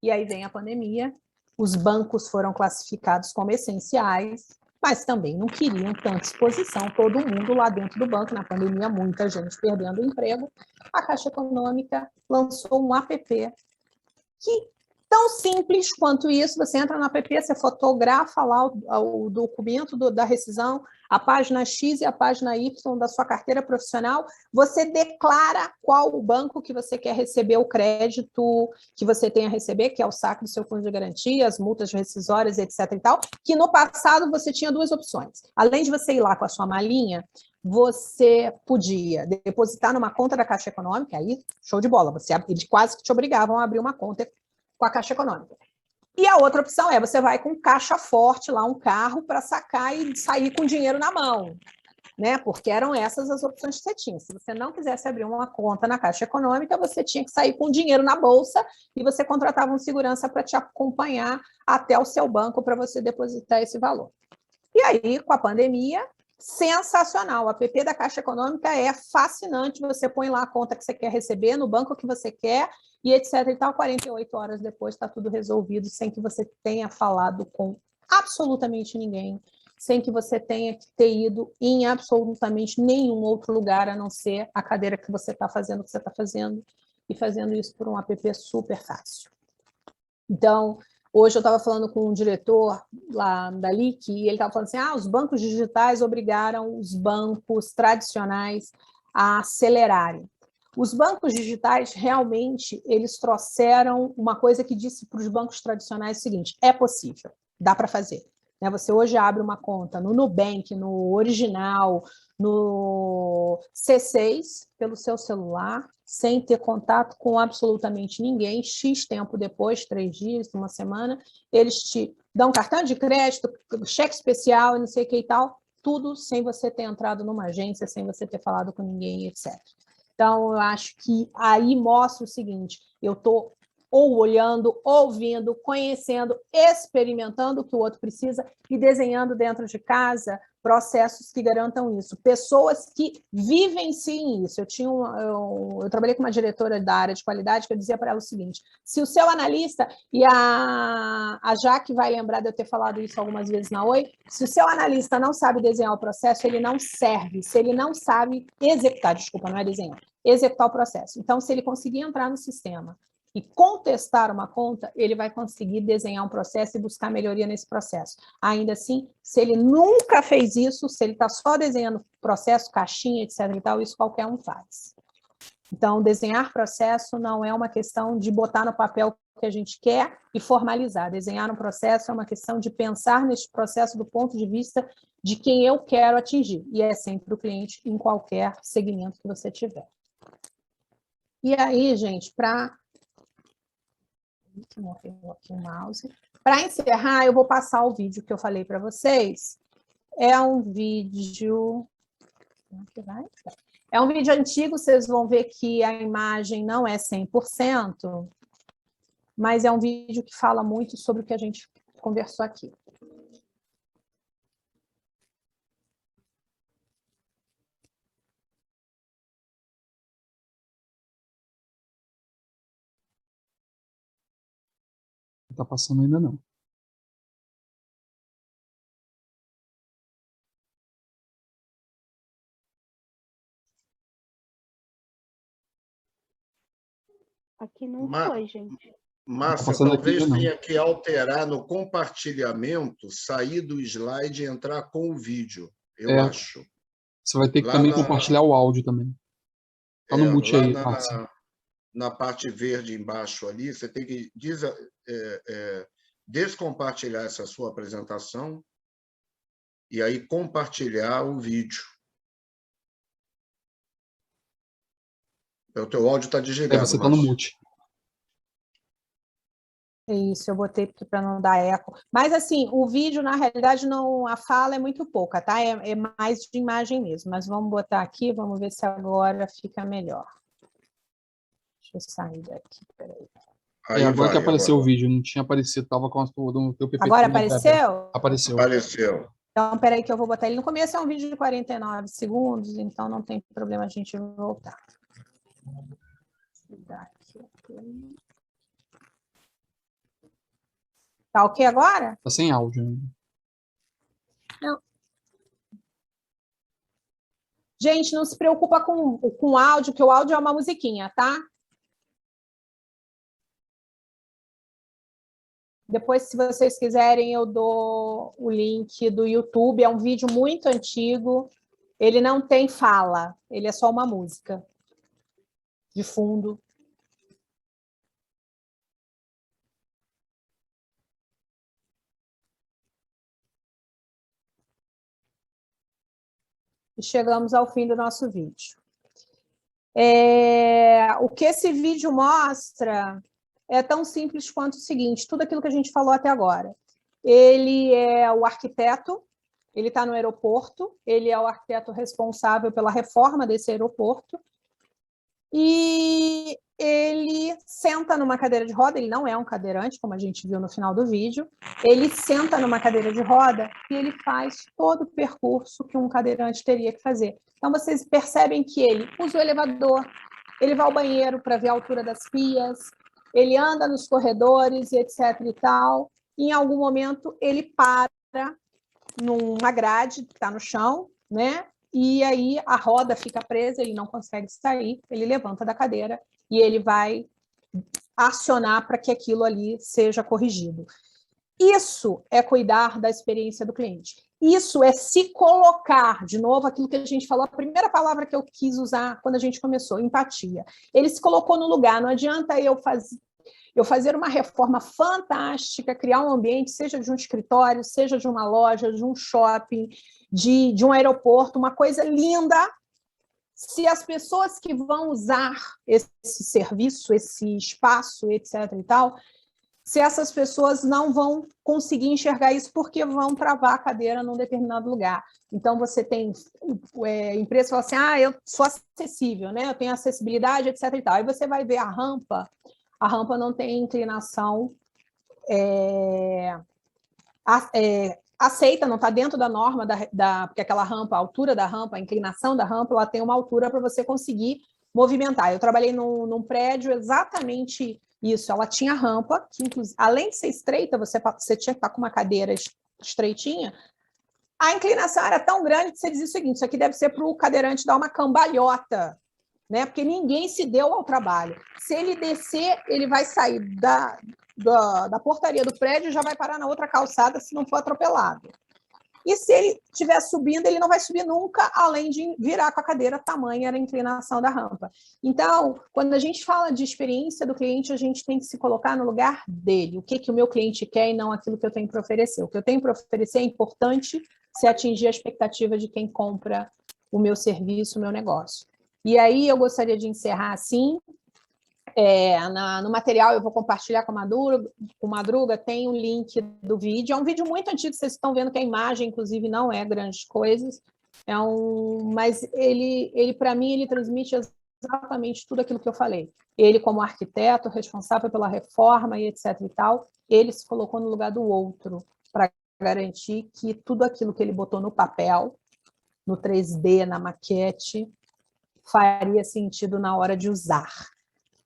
E aí vem a pandemia, os bancos foram classificados como essenciais, mas também não queriam tanta exposição, todo mundo lá dentro do banco, na pandemia, muita gente perdendo o emprego. A Caixa Econômica lançou um app que, tão simples quanto isso, você entra no app, você fotografa lá o documento da rescisão, a página X e a página Y da sua carteira profissional, você declara qual o banco que você quer receber o crédito que você tem a receber, que é o saque do seu fundo de garantia, as multas rescisórias, etc. e tal, que no passado você tinha duas opções. Além de você ir lá com a sua malinha, você podia depositar numa conta da Caixa Econômica, aí show de bola, eles quase que te obrigavam a abrir uma conta com a Caixa Econômica. E a outra opção é, você vai com caixa forte lá, um carro, para sacar e sair com dinheiro na mão, né? Porque eram essas as opções que você tinha. Se você não quisesse abrir uma conta na Caixa Econômica, você tinha que sair com dinheiro na bolsa e você contratava um segurança para te acompanhar até o seu banco para você depositar esse valor. E aí, com a pandemia, sensacional. O app da Caixa Econômica é fascinante. Você põe lá a conta que você quer receber, no banco que você quer, e etc. e tal. 48 horas depois está tudo resolvido, sem que você tenha falado com absolutamente ninguém, sem que você tenha que ter ido em absolutamente nenhum outro lugar, a não ser a cadeira que você está fazendo, o que você está fazendo, e fazendo isso por um app super fácil. Então, hoje eu estava falando com um diretor lá da LIC e ele estava falando assim, os bancos digitais obrigaram os bancos tradicionais a acelerarem. Os bancos digitais, realmente, eles trouxeram uma coisa que disse para os bancos tradicionais o seguinte, é possível, dá para fazer. Você hoje abre uma conta no Nubank, no Original, no C6, pelo seu celular, sem ter contato com absolutamente ninguém, X tempo depois, 3 dias, uma semana, eles te dão cartão de crédito, cheque especial, não sei o que e tal, tudo sem você ter entrado numa agência, sem você ter falado com ninguém, etc. Então, eu acho que aí mostra o seguinte, eu estou ou olhando, ouvindo, conhecendo, experimentando o que o outro precisa e desenhando dentro de casa processos que garantam isso. Pessoas que vivenciem isso. Eu trabalhei com uma diretora da área de qualidade que eu dizia para ela o seguinte, se o seu analista, e a Jaque vai lembrar de eu ter falado isso algumas vezes na Oi, se o seu analista não sabe desenhar o processo, ele não serve. Se ele não sabe executar, desculpa, não é desenhar, executar o processo. Então, se ele conseguir entrar no sistema e contestar uma conta, ele vai conseguir desenhar um processo e buscar melhoria nesse processo. Ainda assim, se ele nunca fez isso, se ele está só desenhando processo, caixinha, etc. e tal, isso qualquer um faz. Então, desenhar processo não é uma questão de botar no papel o que a gente quer e formalizar. Desenhar um processo é uma questão de pensar nesse processo do ponto de vista de quem eu quero atingir. E é sempre o cliente em qualquer segmento que você tiver. E aí, gente, para encerrar, eu vou passar o vídeo que eu falei para vocês. É um vídeo... É um vídeo antigo, vocês vão ver que a imagem não é 100%, mas é um vídeo que fala muito sobre o que a gente conversou aqui. Não tá passando ainda não. Aqui não Ma- foi, gente. Márcia, passando aqui talvez ainda não. tenha que alterar no compartilhamento, sair do slide e entrar com o vídeo, eu acho. Você vai ter que Lá também na- compartilhar o áudio também. Tá no mute lá aí, Márcia. na parte verde embaixo ali, você tem que descompartilhar essa sua apresentação e aí compartilhar o vídeo. O teu áudio está desligado, Você tá no Márcio. mute. Isso, eu botei para não dar eco. Mas, assim, o vídeo, na realidade, não, a fala é muito pouca, tá? É mais de imagem mesmo. Mas vamos botar aqui, vamos ver se agora fica melhor. Deixa eu sair daqui, peraí. Agora que apareceu o vídeo, não tinha aparecido, tava com o teu PPT. Agora apareceu? Apareceu. Apareceu. Então, peraí que eu vou botar ele. No começo é um vídeo de 49 segundos, então não tem problema a gente voltar. Tá ok agora? Tá sem áudio ainda. Não. Gente, não se preocupa com o áudio, que o áudio é uma musiquinha, tá? Depois, se vocês quiserem, eu dou o link do YouTube. É um vídeo muito antigo. Ele não tem fala, ele é só uma música de fundo. E chegamos ao fim do nosso vídeo. O que esse vídeo mostra é tão simples quanto o seguinte, tudo aquilo que a gente falou até agora. Ele é o arquiteto, ele está no aeroporto, ele é o arquiteto responsável pela reforma desse aeroporto, e ele senta numa cadeira de roda, ele não é um cadeirante, como a gente viu no final do vídeo, ele senta numa cadeira de roda e ele faz todo o percurso que um cadeirante teria que fazer. Então, vocês percebem que ele usa o elevador, ele vai ao banheiro para ver a altura das pias, ele anda nos corredores, etc. e tal, e em algum momento ele para numa grade que está no chão, né? E aí a roda fica presa, ele não consegue sair, ele levanta da cadeira e ele vai acionar para que aquilo ali seja corrigido. Isso é cuidar da experiência do cliente. Isso é se colocar, de novo, aquilo que a gente falou, a primeira palavra que eu quis usar quando a gente começou, empatia. Ele se colocou no lugar, não adianta eu fazer uma reforma fantástica, criar um ambiente, seja de um escritório, seja de uma loja, de um shopping, de um aeroporto, uma coisa linda, se as pessoas que vão usar esse serviço, esse espaço, etc. e tal, se essas pessoas não vão conseguir enxergar isso porque vão travar a cadeira num determinado lugar. Então, você tem empresa que fala assim, eu sou acessível, né? Eu tenho acessibilidade, etc. e tal. Aí você vai ver a rampa não tem inclinação aceita, não está dentro da norma, porque aquela rampa, a altura da rampa, a inclinação da rampa, ela tem uma altura para você conseguir movimentar. Eu trabalhei num prédio exatamente isso, ela tinha rampa, que além de ser estreita, você tinha que estar com uma cadeira estreitinha, a inclinação era tão grande que você dizia o seguinte, isso aqui deve ser para o cadeirante dar uma cambalhota, né? Porque ninguém se deu ao trabalho. Se ele descer, ele vai sair da portaria do prédio e já vai parar na outra calçada se não for atropelado. E se ele estiver subindo, ele não vai subir nunca, além de virar com a cadeira, tamanha era a inclinação da rampa. Então, quando a gente fala de experiência do cliente, a gente tem que se colocar no lugar dele. O que o meu cliente quer e não aquilo que eu tenho para oferecer. O que eu tenho para oferecer é importante se atingir a expectativa de quem compra o meu serviço, o meu negócio. E aí eu gostaria de encerrar assim. No material eu vou compartilhar com o Madruga, tem o link do vídeo. É um vídeo muito antigo, vocês estão vendo que a imagem, inclusive, não é grandes coisas. Mas ele para mim, ele transmite exatamente tudo aquilo que eu falei. Ele, como arquiteto, responsável pela reforma e etc. e tal, ele se colocou no lugar do outro para garantir que tudo aquilo que ele botou no papel, no 3D, na maquete, faria sentido na hora de usar.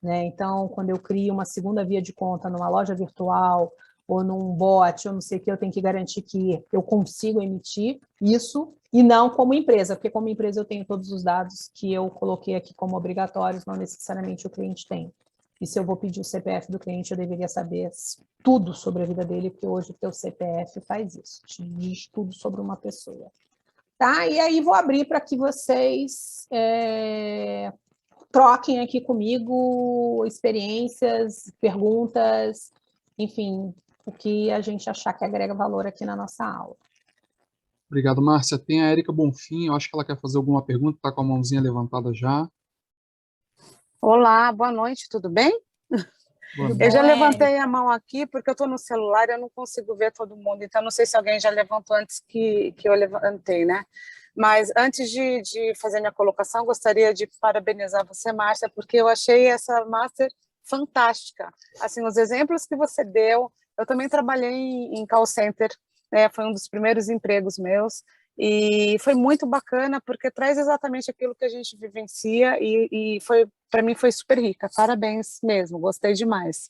né? Então, quando eu crio uma segunda via de conta numa loja virtual ou num bot, ou não sei o que, eu tenho que garantir que eu consigo emitir isso, e não como empresa, porque como empresa eu tenho todos os dados que eu coloquei aqui como obrigatórios, não necessariamente o cliente tem. E se eu vou pedir o CPF do cliente, eu deveria saber tudo sobre a vida dele, porque hoje o teu CPF faz isso, te diz tudo sobre uma pessoa. Tá? E aí vou abrir para que vocês troquem aqui comigo experiências, perguntas, enfim, o que a gente achar que agrega valor aqui na nossa aula. Obrigado, Márcia. Tem a Érica Bonfim, eu acho que ela quer fazer alguma pergunta, está com a mãozinha levantada já. Olá, boa noite, tudo bem? Boa Eu já bem. levantei a mão aqui porque eu estou no celular e eu não consigo ver todo mundo, então não sei se alguém já levantou antes que eu levantei, né? Mas antes de fazer minha colocação, gostaria de parabenizar você, Márcia, porque eu achei essa master fantástica. Assim, os exemplos que você deu, eu também trabalhei em call center, né? Foi um dos primeiros empregos meus, e foi muito bacana porque traz exatamente aquilo que a gente vivencia e foi, para mim foi super rica. Parabéns mesmo, gostei demais.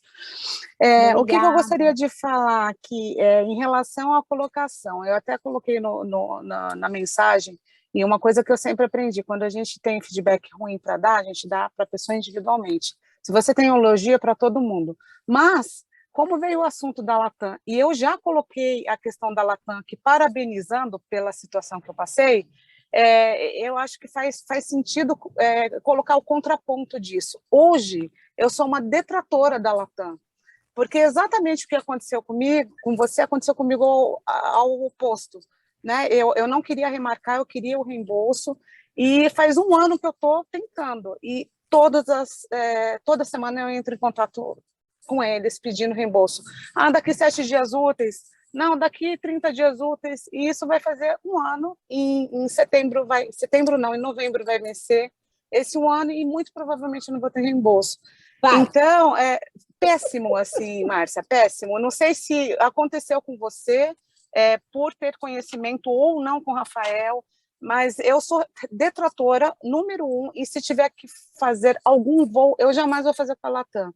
O que eu gostaria de falar aqui em relação à colocação, eu até coloquei na mensagem, e uma coisa que eu sempre aprendi, quando a gente tem feedback ruim para dar, a gente dá para a pessoa individualmente. Se você tem um elogio, é para todo mundo. Mas como veio o assunto da Latam, e eu já coloquei a questão da Latam aqui, parabenizando pela situação que eu passei, eu acho que faz sentido colocar o contraponto disso. Hoje, eu sou uma detratora da Latam, porque exatamente o que aconteceu comigo, com você, aconteceu comigo ao oposto. Né? Eu não queria remarcar, eu queria o reembolso, e faz um ano que eu estou tentando, e toda semana eu entro em contato com eles pedindo reembolso. Daqui 7 dias úteis, não, daqui 30 dias úteis, e isso vai fazer um ano, em novembro vai vencer esse um ano, e muito provavelmente não vou ter reembolso. Vai. Então, péssimo, assim, Márcia, péssimo. Não sei se aconteceu com você, por ter conhecimento ou não com o Rafael, mas eu sou detratora número 1, e se tiver que fazer algum voo, eu jamais vou fazer com a Latam.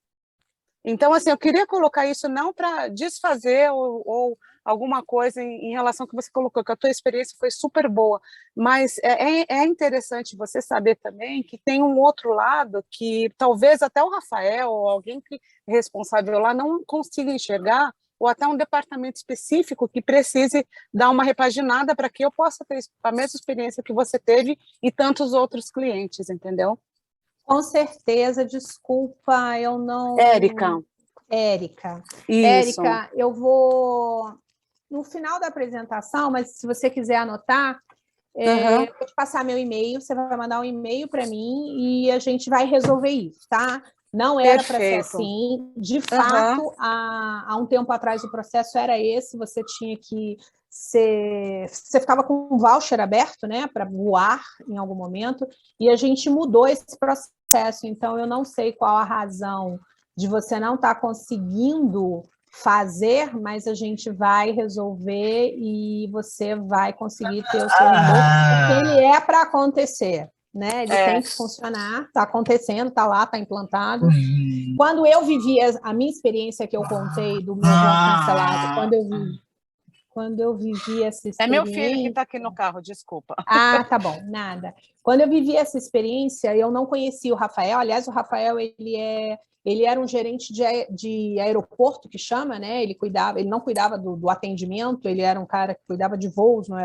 Então, assim, eu queria colocar isso não para desfazer ou alguma coisa em relação ao que você colocou, que a tua experiência foi super boa, mas é interessante você saber também que tem um outro lado que talvez até o Rafael ou alguém que é responsável lá não consiga enxergar, ou até um departamento específico que precise dar uma repaginada para que eu possa ter a mesma experiência que você teve e tantos outros clientes, entendeu? Com certeza, desculpa, eu não... Érica. Isso. Érica, eu vou... No final da apresentação, mas se você quiser anotar, eu vou te passar meu e-mail, você vai mandar um e-mail para mim e a gente vai resolver isso, tá? Não era para ser assim. De fato, há um tempo atrás o processo era esse, você tinha que você ficava com um voucher aberto, né, para voar em algum momento, e a gente mudou esse processo, então eu não sei qual a razão de você não estar conseguindo fazer, mas a gente vai resolver e você vai conseguir ter o seu reembolso, porque ele é para acontecer, né? Ele tem que funcionar, está acontecendo, está lá, está implantado. Quando eu vivi a minha experiência que eu contei do meu voo cancelado, quando eu vivi essa experiência... É meu filho que está aqui no carro, desculpa. Tá bom, nada. Quando eu vivi essa experiência, eu não conhecia o Rafael. Aliás, o Rafael, ele era um gerente de aeroporto, que chama, né? Ele não cuidava do atendimento, ele era um cara que cuidava de voos nos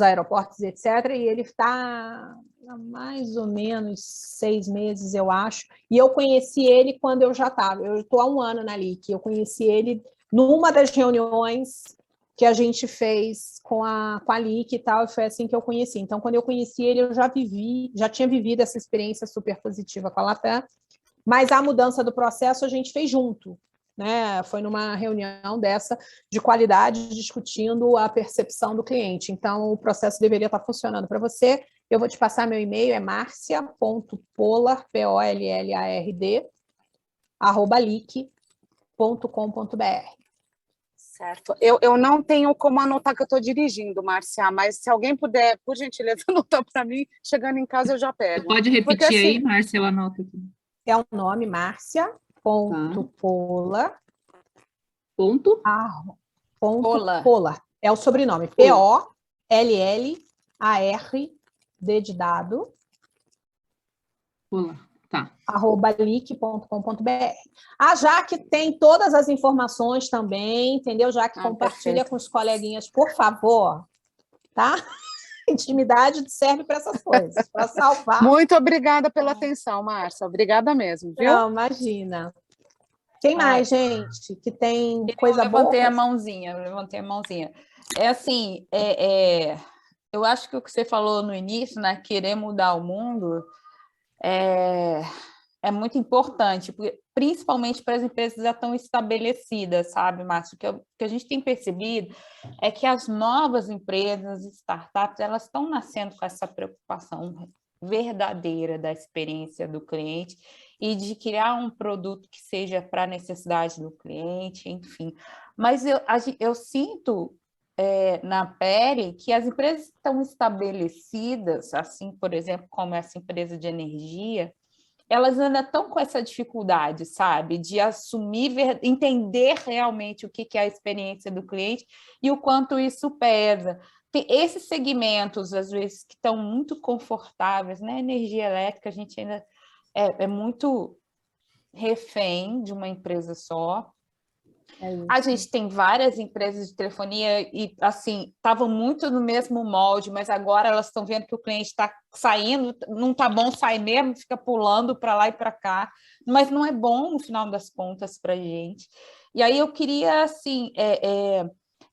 aeroportos, etc. E ele está há mais ou menos 6 meses, eu acho. E eu conheci ele quando eu já estava. Eu estou há um ano na LIC. Eu conheci ele numa das reuniões que a gente fez com a LIC e tal, e foi assim que eu conheci. Então, quando eu conheci ele, eu já tinha vivido essa experiência super positiva com a Latam, mas a mudança do processo a gente fez junto, né? Foi numa reunião dessa de qualidade, discutindo a percepção do cliente. Então, o processo deveria estar funcionando para você. Eu vou te passar meu e-mail, é marcia.pollard, Pollard, @lic.com.br. Certo. Eu não tenho como anotar que eu estou dirigindo, Márcia, mas se alguém puder, por gentileza, anotar para mim, chegando em casa eu já pego. Você pode repetir aí, Márcia, eu anoto aqui. é o nome, Márcia.Pola. Ponto? Pola. Pola. É o sobrenome. Pollar, D de dado, Pola. Tá. @lic.com.br. A Jaque tem todas as informações também, entendeu? Jaque, compartilha perfeito. com os coleguinhas, por favor, tá? Intimidade serve para essas coisas, para salvar. Muito obrigada pela atenção, Márcia. Obrigada mesmo, viu? Não, imagina. Quem mais, gente, que tem coisa eu boa? levantei a mãozinha, É assim, eu acho que o que você falou no início, né, querer mudar o mundo, é muito importante, principalmente para as empresas já tão estabelecidas, sabe, Márcio? O que a gente tem percebido é que as novas empresas, startups, elas estão nascendo com essa preocupação verdadeira da experiência do cliente e de criar um produto que seja para a necessidade do cliente, enfim. Mas eu sinto na pele que as empresas estão estabelecidas, assim, por exemplo, como essa empresa de energia, elas ainda estão com essa dificuldade, sabe, de assumir, entender realmente o que é a experiência do cliente e o quanto isso pesa. Tem esses segmentos, às vezes, que estão muito confortáveis, né? Energia elétrica, a gente ainda é muito refém de uma empresa só. A gente tem várias empresas de telefonia e, assim, estavam muito no mesmo molde, mas agora elas estão vendo que o cliente está saindo, não está bom, sai mesmo, fica pulando para lá e para cá, mas não é bom, no final das contas, para a gente. E aí eu queria, assim,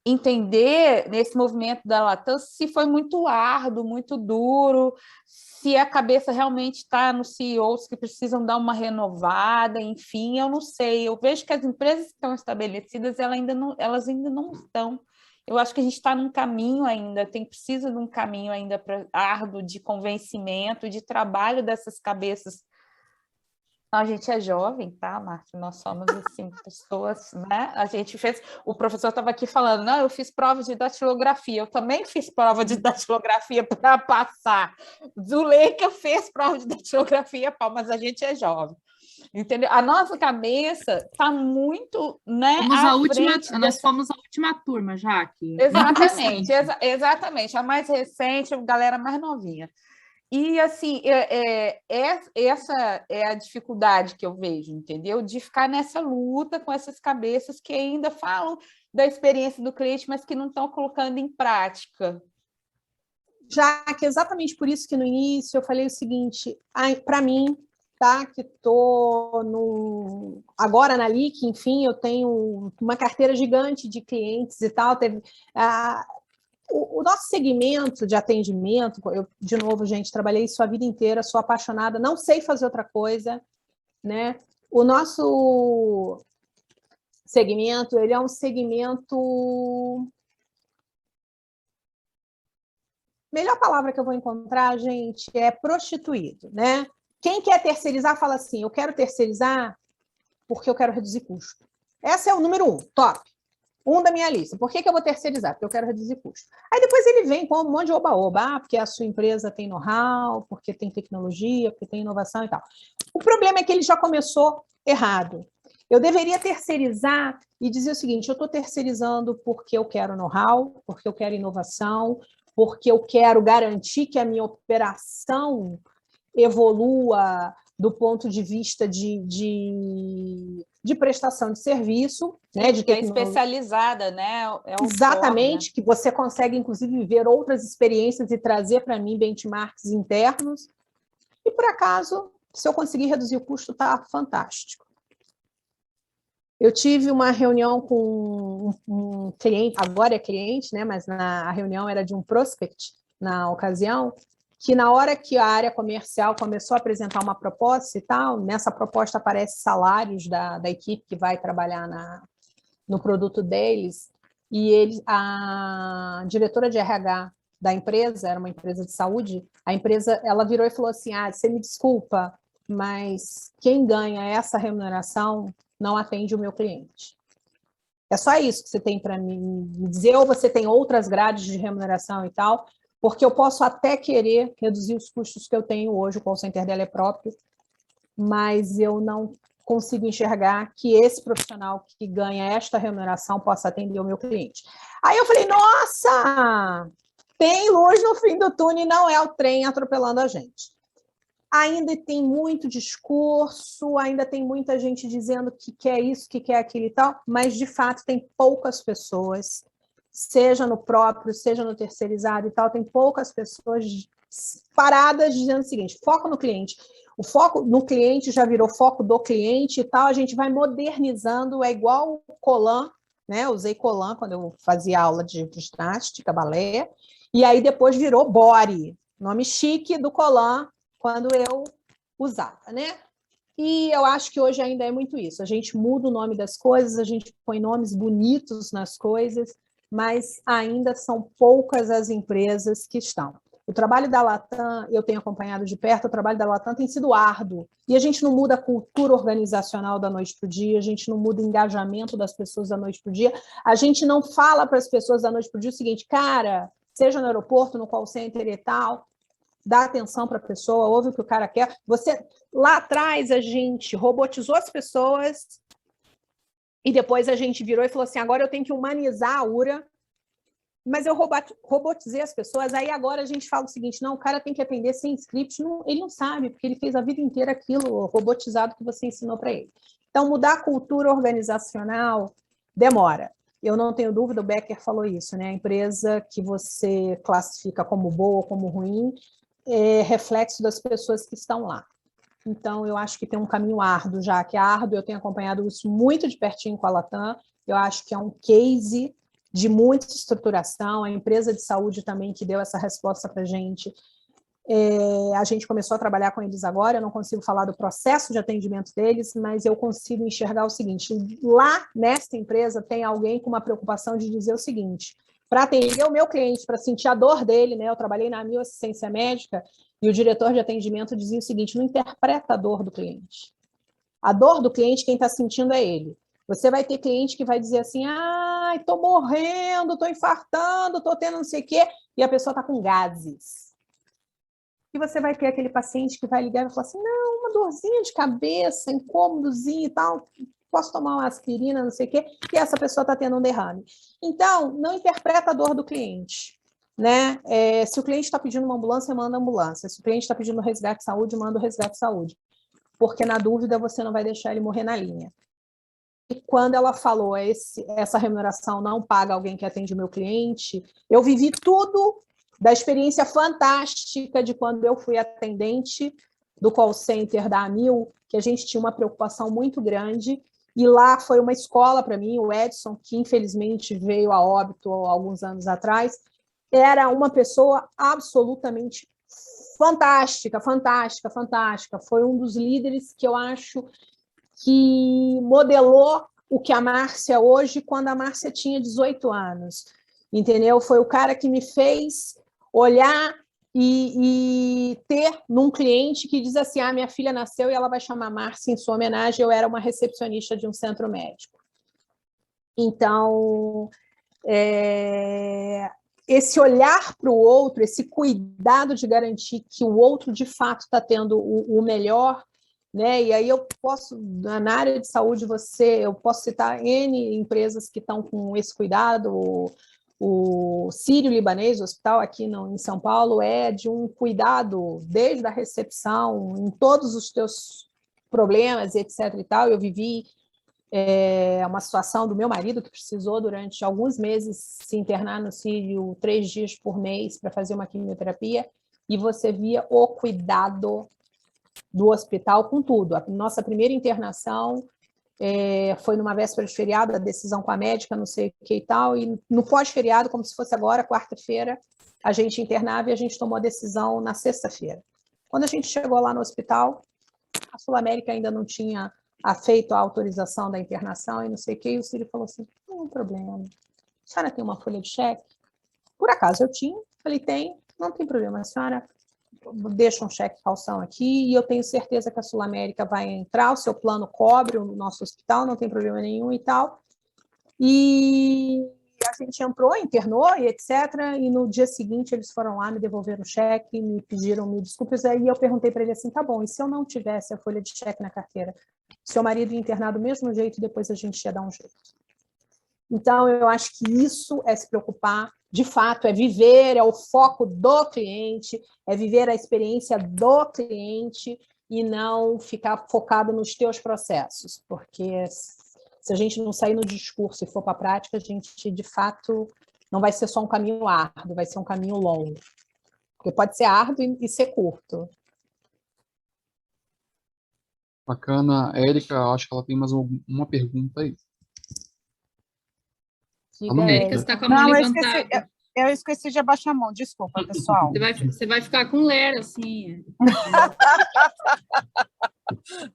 entender, nesse movimento da Latam, se foi muito árduo, muito duro, se a cabeça realmente está nos CEOs que precisam dar uma renovada, enfim, eu não sei. Eu vejo que as empresas que estão estabelecidas, elas ainda não estão. Eu acho que a gente está num caminho ainda, precisa de um caminho ainda árduo de convencimento, de trabalho dessas cabeças. A gente é jovem, tá, Márcia? Nós somos, assim, pessoas, né? A gente fez... O professor estava aqui falando, não, eu fiz prova de datilografia. Eu também fiz prova de datilografia para passar. Zuleika fez prova de datilografia, mas a gente é jovem. Entendeu? A nossa cabeça está muito, né, Nós fomos a última turma, Jaque. Exatamente, exatamente. A mais recente, a galera mais novinha. E, assim, essa é a dificuldade que eu vejo, entendeu? De ficar nessa luta com essas cabeças que ainda falam da experiência do cliente, mas que não estão colocando em prática. Já que exatamente por isso que no início eu falei o seguinte, para mim, tá, que estou agora na LIC, enfim, eu tenho uma carteira gigante de clientes e tal, o nosso segmento de atendimento, eu, de novo, gente, trabalhei isso a vida inteira, sou apaixonada, não sei fazer outra coisa, né? O nosso segmento, ele é um segmento... Melhor palavra que eu vou encontrar, gente, é prostituído, né? Quem quer terceirizar, fala assim, eu quero terceirizar porque eu quero reduzir custo. Esse é o número 1, top. Da minha lista. Por que eu vou terceirizar? Porque eu quero reduzir custo. Aí depois ele vem com um monte de oba-oba, porque a sua empresa tem know-how, porque tem tecnologia, porque tem inovação e tal. O problema é que ele já começou errado. Eu deveria terceirizar e dizer o seguinte, eu estou terceirizando porque eu quero know-how, porque eu quero inovação, porque eu quero garantir que a minha operação evolua do ponto de vista de prestação de serviço, né, de tecnologia. É especializada, né? Exatamente, que você consegue, inclusive, ver outras experiências e trazer para mim benchmarks internos. E, por acaso, se eu conseguir reduzir o custo, está fantástico. Eu tive uma reunião com um cliente, agora é cliente, né, mas a reunião era de um prospect, na ocasião, que na hora que a área comercial começou a apresentar uma proposta e tal, nessa proposta aparece salários da equipe que vai trabalhar no produto deles, e a diretora de RH da empresa, era uma empresa de saúde, a empresa, ela virou e falou assim, você me desculpa, mas quem ganha essa remuneração não atende o meu cliente. É só isso que você tem para me dizer, ou você tem outras grades de remuneração e tal, porque eu posso até querer reduzir os custos que eu tenho hoje, o call center dela é próprio, mas eu não consigo enxergar que esse profissional que ganha esta remuneração possa atender o meu cliente. Aí eu falei, nossa, tem luz no fim do túnel e não é o trem atropelando a gente. Ainda tem muito discurso, ainda tem muita gente dizendo que quer isso, que quer aquilo e tal, mas, de fato, tem poucas pessoas, seja no próprio, seja no terceirizado e tal, tem poucas pessoas paradas dizendo o seguinte, foco no cliente. O foco no cliente já virou foco do cliente e tal, a gente vai modernizando, é igual o Colan, né? Eu usei Colan quando eu fazia aula de ginástica, balé, e aí depois virou Body, nome chique do Colan, quando eu usava, né? E eu acho que hoje ainda é muito isso. A gente muda o nome das coisas, a gente põe nomes bonitos nas coisas, mas ainda são poucas as empresas que estão. O trabalho da Latam, eu tenho acompanhado de perto, o trabalho da Latam tem sido árduo. E a gente não muda a cultura organizacional da noite para o dia, a gente não muda o engajamento das pessoas da noite para o dia, a gente não fala para as pessoas da noite para o dia o seguinte, cara, seja no aeroporto, no call center e tal, dá atenção para a pessoa, ouve o que o cara quer. Lá atrás, a gente robotizou as pessoas e depois a gente virou e falou assim, agora eu tenho que humanizar a URA, mas eu robotizei as pessoas, aí agora a gente fala o seguinte, não, o cara tem que atender sem script, não, ele não sabe, porque ele fez a vida inteira aquilo robotizado que você ensinou para ele. Então, mudar a cultura organizacional demora. Eu não tenho dúvida, o Becker falou isso, né? A empresa que você classifica como boa ou como ruim é reflexo das pessoas que estão lá. Então, eu acho que tem um caminho árduo já, que é árduo, eu tenho acompanhado isso muito de pertinho com a Latam, eu acho que é um case de muita estruturação, a empresa de saúde também que deu essa resposta para a gente começou a trabalhar com eles agora, eu não consigo falar do processo de atendimento deles, mas eu consigo enxergar o seguinte, lá nesta empresa tem alguém com uma preocupação de dizer o seguinte, para atender o meu cliente, para sentir a dor dele, né? Eu trabalhei na Amil Assistência Médica e o diretor de atendimento dizia o seguinte, não interpreta a dor do cliente. A dor do cliente, quem está sentindo é ele. Você vai ter cliente que vai dizer assim, ai, estou morrendo, estou infartando, estou tendo não sei o quê, e a pessoa está com gases. E você vai ter aquele paciente que vai ligar e vai falar assim, não, uma dorzinha de cabeça, incômodozinho e tal, posso tomar uma aspirina, não sei o quê, e essa pessoa está tendo um derrame. Então, não interpreta a dor do cliente. Né? Se o cliente está pedindo uma ambulância, manda ambulância. Se o cliente está pedindo resgate de saúde, manda o resgate de saúde. Porque, na dúvida, você não vai deixar ele morrer na linha. E quando ela falou, essa remuneração não paga alguém que atende o meu cliente, eu vivi tudo da experiência fantástica de quando eu fui atendente do call center da Amil, que a gente tinha uma preocupação muito grande, e lá foi uma escola para mim, o Edson, que infelizmente veio a óbito há alguns anos atrás, era uma pessoa absolutamente fantástica, fantástica, fantástica. Foi um dos líderes que eu acho que modelou o que a Márcia hoje, quando a Márcia tinha 18 anos. Entendeu? Foi o cara que me fez olhar e ter num cliente que diz assim, minha filha nasceu e ela vai chamar Márcia em sua homenagem, eu era uma recepcionista de um centro médico. Então, esse olhar para o outro, esse cuidado de garantir que o outro, de fato, está tendo o melhor, né? E aí eu posso, na área de saúde, eu posso citar N empresas que estão com esse cuidado, o Sírio-Libanês, o hospital aqui em São Paulo, é de um cuidado desde a recepção, em todos os teus problemas, etc. e tal. Eu vivi uma situação do meu marido que precisou durante alguns meses se internar no Sírio 3 dias por mês para fazer uma quimioterapia, e você via o cuidado do hospital com tudo. A nossa primeira internação foi numa véspera de feriado, a decisão com a médica, não sei o que e tal, e no pós-feriado, como se fosse agora, quarta-feira, a gente internava e a gente tomou a decisão na sexta-feira. Quando a gente chegou lá no hospital, a Sul América ainda não tinha feito a autorização da internação e não sei o que, e o Círio falou assim, não tem problema, a senhora tem uma folha de cheque? Por acaso eu tinha, falei, tem, não tem problema, a senhora deixa um cheque calção aqui e eu tenho certeza que a Sul América vai entrar, o seu plano cobre o nosso hospital, não tem problema nenhum e tal. E a gente entrou, internou e etc. E no dia seguinte eles foram lá, me devolveram o cheque, me pediram mil desculpas. Aí eu perguntei para ele assim, tá bom, e se eu não tivesse a folha de cheque na carteira? Seu marido ia internar do mesmo jeito, depois a gente ia dar um jeito. Então, eu acho que isso é se preocupar, de fato, é viver, é o foco do cliente, é viver a experiência do cliente e não ficar focado nos teus processos, porque se a gente não sair no discurso e for para a prática, a gente, de fato, não vai ser só um caminho árduo, vai ser um caminho longo. Porque pode ser árduo e ser curto. Bacana. Érica, acho que ela tem mais uma pergunta aí. Diga, Érica, você está com a mão Não, levantada. eu esqueci de abaixar a mão, desculpa, pessoal. Você vai ficar com Lera, assim.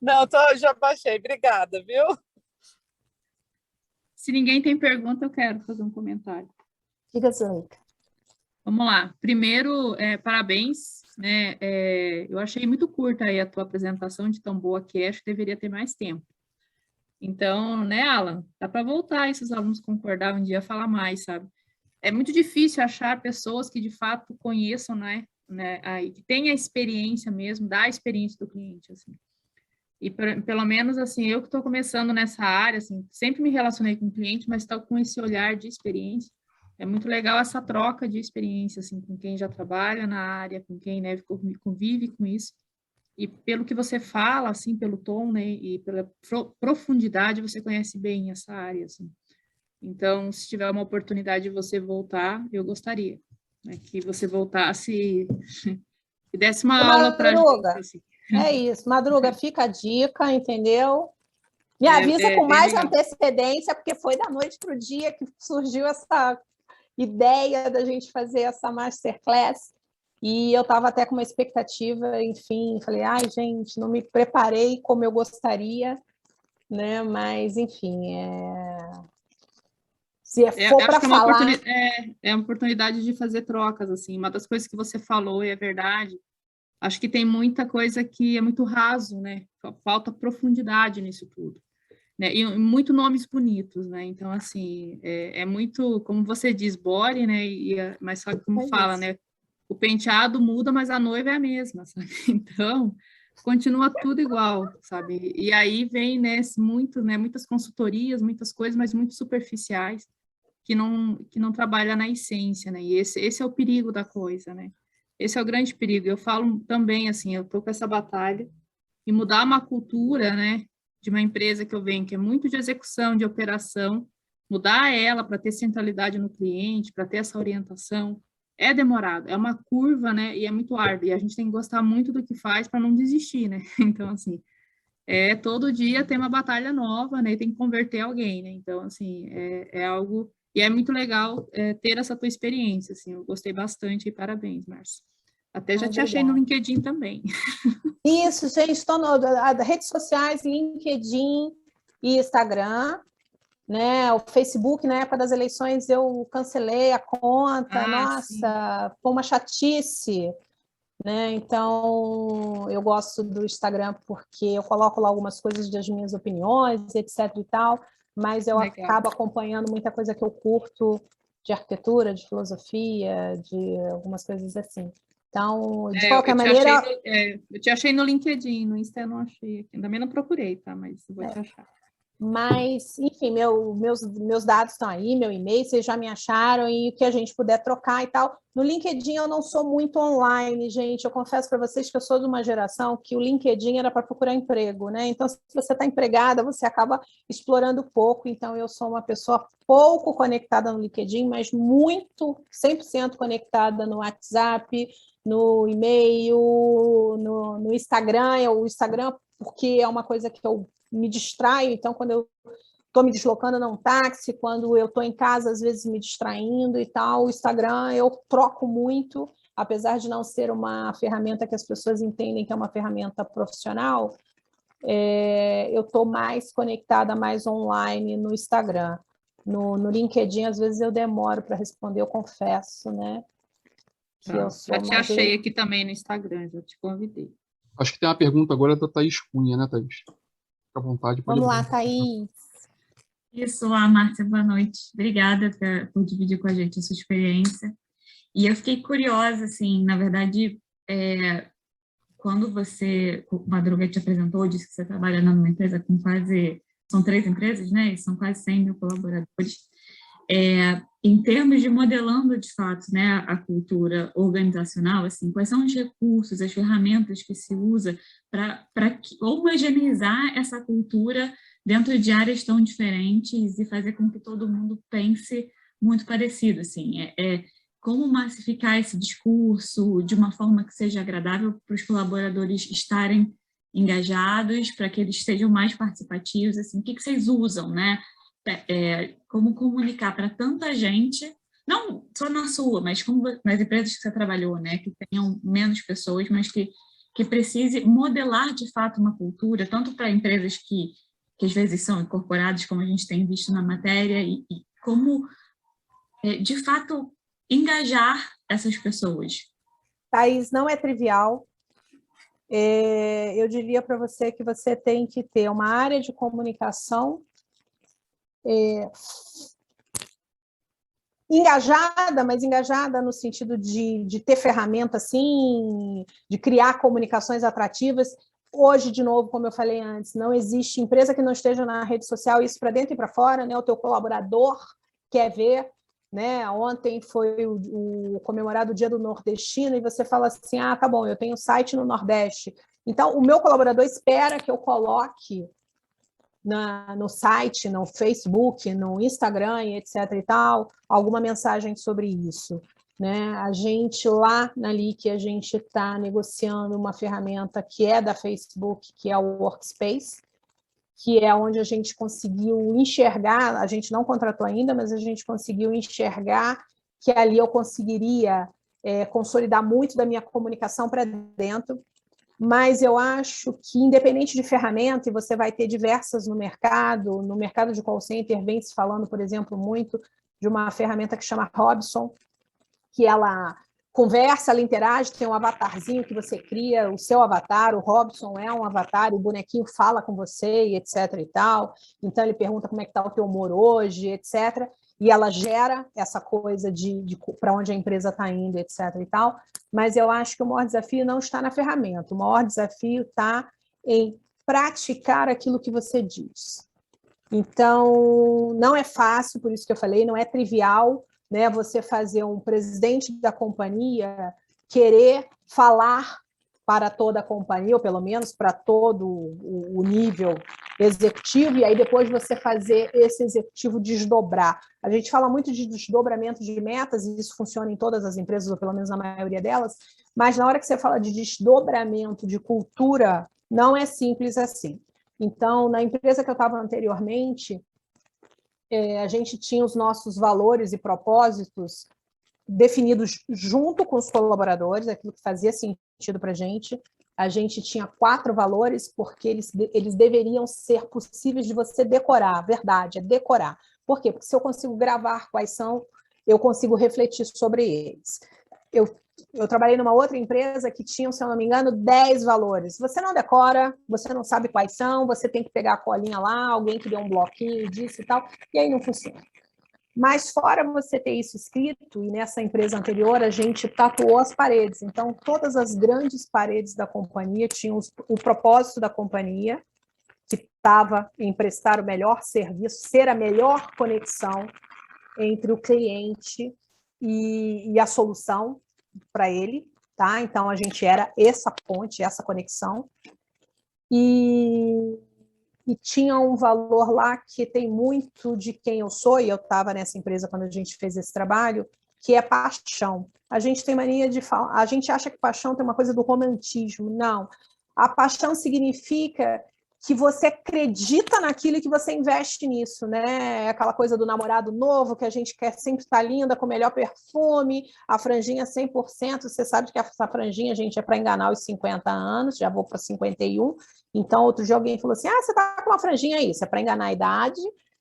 Não, já baixei, obrigada, viu? Se ninguém tem pergunta, eu quero fazer um comentário. Diga, Zélica. Vamos lá. Primeiro, parabéns, né? Eu achei muito curta aí a tua apresentação, de tão boa que é, acho que deveria ter mais tempo. Então, né, Alan, dá para voltar aí se os alunos concordavam um dia a falar mais, sabe? É muito difícil achar pessoas que de fato conheçam, né, aí, que tenha a experiência mesmo, da experiência do cliente, assim. E pelo menos, assim, eu que estou começando nessa área, assim, sempre me relacionei com o cliente, mas estou com esse olhar de experiência. É muito legal essa troca de experiência, assim, com quem já trabalha na área, com quem, né, convive com isso. E pelo que você fala, assim, pelo tom, né, e pela profundidade, você conhece bem essa área, assim. Então, se tiver uma oportunidade de você voltar, eu gostaria, né, que você voltasse e desse uma aula para a gente, assim. É isso, Madruga, fica a dica, entendeu? Me avisa com mais antecedência, porque foi da noite para o dia que surgiu essa ideia da gente fazer essa masterclass. E eu estava até com uma expectativa, enfim, falei, ai, gente, não me preparei como eu gostaria, né? Mas, enfim, se for para falar... É uma oportunidade de fazer trocas, assim. Uma das coisas que você falou, e é verdade, acho que tem muita coisa que é muito raso, né? Falta profundidade nisso tudo. Né? E muito nomes bonitos, né? Então, assim, é muito, como você diz, body, né? Mas só que como fala, né? O penteado muda, mas a noiva é a mesma, sabe? Então, continua tudo igual, sabe? E aí vem, né, muitas consultorias, muitas coisas, mas muito superficiais, que não trabalha na essência, né? E esse é o perigo da coisa, né? Esse é o grande perigo. Eu falo também, assim, eu estou com essa batalha e mudar uma cultura, né, de uma empresa que eu venho, que é muito de execução, de operação, mudar ela para ter centralidade no cliente, para ter essa orientação, é demorado, é uma curva, né, e é muito árduo, e a gente tem que gostar muito do que faz para não desistir, né, então, assim, todo dia tem uma batalha nova, né, e tem que converter alguém, né, então, assim, é algo, e é muito legal ter essa tua experiência, assim, eu gostei bastante, e parabéns, Márcia. Até já te achei no LinkedIn também. Isso, gente, estou nas redes sociais, LinkedIn e Instagram, né? O Facebook, na época das eleições, eu cancelei a conta, nossa, foi uma chatice, né? Então, eu gosto do Instagram porque eu coloco lá algumas coisas das minhas opiniões, etc e tal, mas eu acabo acompanhando muita coisa que eu curto de arquitetura, de filosofia, de algumas coisas assim. Então, de qualquer maneira... eu te achei no LinkedIn, no Insta eu não achei. Também não procurei, tá? Mas eu vou te achar. Mas, enfim, meus dados estão aí, meu e-mail, vocês já me acharam, e o que a gente puder trocar e tal. No LinkedIn eu não sou muito online, gente. Eu confesso para vocês que eu sou de uma geração que o LinkedIn era para procurar emprego, né? Então, se você está empregada, você acaba explorando pouco. Então, eu sou uma pessoa pouco conectada no LinkedIn, mas muito, 100% conectada no WhatsApp, no e-mail, no Instagram. O Instagram, porque é uma coisa que eu me distraio, então quando eu estou me deslocando num táxi, quando eu estou em casa, às vezes me distraindo e tal, o Instagram eu troco muito, apesar de não ser uma ferramenta que as pessoas entendem que é uma ferramenta profissional, eu estou mais conectada, mais online no Instagram. No LinkedIn, às vezes eu demoro para responder, eu confesso, né? Que eu sou já te achei aqui também no Instagram, já te convidei. Acho que tem uma pergunta agora da Thaís Cunha, né, Thaís? Fica à vontade. Vamos lá, Thaís. Isso, olá, Márcia, boa noite. Obrigada por dividir com a gente a sua experiência. E eu fiquei curiosa, assim, na verdade, quando o Madruga te apresentou, disse que você trabalha numa empresa com quase, são 3 empresas, né, e são quase 100 mil colaboradores. Em termos de modelando, de fato, né, a cultura organizacional, assim, quais são os recursos, as ferramentas que se usa para homogeneizar essa cultura dentro de áreas tão diferentes e fazer com que todo mundo pense muito parecido, assim, como massificar esse discurso de uma forma que seja agradável para os colaboradores estarem engajados, para que eles sejam mais participativos, assim, o que vocês usam, né? Como comunicar para tanta gente, não só na sua, mas como nas empresas que você trabalhou, né? Que tenham menos pessoas, mas que precise modelar de fato uma cultura, tanto para empresas que às vezes são incorporadas, como a gente tem visto na matéria, e como, de fato, engajar essas pessoas. Thaís, não é trivial. Eu diria para você que você tem que ter uma área de comunicação engajada, mas engajada no sentido de ter ferramenta, assim, de criar comunicações atrativas. Hoje, de novo, como eu falei antes, não existe empresa que não esteja na rede social, isso para dentro e para fora, né? O teu colaborador quer ver, né? Ontem foi o comemorado o Dia do Nordestino e você fala assim, tá bom, eu tenho site no Nordeste. Então, o meu colaborador espera que eu coloque no site, no Facebook, no Instagram, etc. e tal, alguma mensagem sobre isso. Né? A gente lá na LIC, a gente está negociando uma ferramenta que é da Facebook, que é o Workspace, que é onde a gente conseguiu enxergar, a gente não contratou ainda, mas a gente conseguiu enxergar que ali eu conseguiria consolidar muito da minha comunicação para dentro, mas eu acho que, independente de ferramenta, e você vai ter diversas no mercado de call center, vem se falando, por exemplo, muito de uma ferramenta que chama Robson, que ela conversa, ela interage, tem um avatarzinho que você cria, o seu avatar, o Robson é um avatar, o bonequinho fala com você, e etc. e tal, então ele pergunta como é que está o teu humor hoje, etc., e ela gera essa coisa de para onde a empresa está indo, etc. e tal, mas eu acho que o maior desafio não está na ferramenta, o maior desafio está em praticar aquilo que você diz. Então, não é fácil, por isso que eu falei, não é trivial, né, você fazer um presidente da companhia querer falar para toda a companhia, ou pelo menos para todo o nível executivo, e aí depois você fazer esse executivo desdobrar. A gente fala muito de desdobramento de metas, e isso funciona em todas as empresas, ou pelo menos na maioria delas, mas na hora que você fala de desdobramento de cultura, não é simples assim. Então, na empresa que eu estava anteriormente, a gente tinha os nossos valores e propósitos definidos junto com os colaboradores, aquilo que fazia sentido para a gente. A gente tinha 4 valores, porque eles deveriam ser possíveis de você decorar, a verdade, é decorar. Por quê? Porque se eu consigo gravar quais são, eu consigo refletir sobre eles. Eu trabalhei numa outra empresa que tinha, se eu não me engano, 10 valores. Você não decora, você não sabe quais são, você tem que pegar a colinha lá, alguém que deu um bloquinho disso e tal, e aí não funciona. Mas fora você ter isso escrito, e nessa empresa anterior a gente tatuou as paredes, então todas as grandes paredes da companhia tinham o propósito da companhia, que estava em prestar o melhor serviço, ser a melhor conexão entre o cliente e a solução para ele, tá? Então a gente era essa ponte, essa conexão, e tinha um valor lá que tem muito de quem eu sou, e eu estava nessa empresa quando a gente fez esse trabalho, que é paixão. A gente tem mania de falar, a gente acha que paixão tem uma coisa do romantismo. Não. A paixão significa que você acredita naquilo e que você investe nisso, né? É aquela coisa do namorado novo, que a gente quer sempre estar linda, com o melhor perfume, a franjinha 100%, você sabe que essa franjinha, gente, é para enganar os 50 anos, já vou para 51, então outro dia alguém falou assim, você tá com uma franjinha aí, isso é para enganar a idade,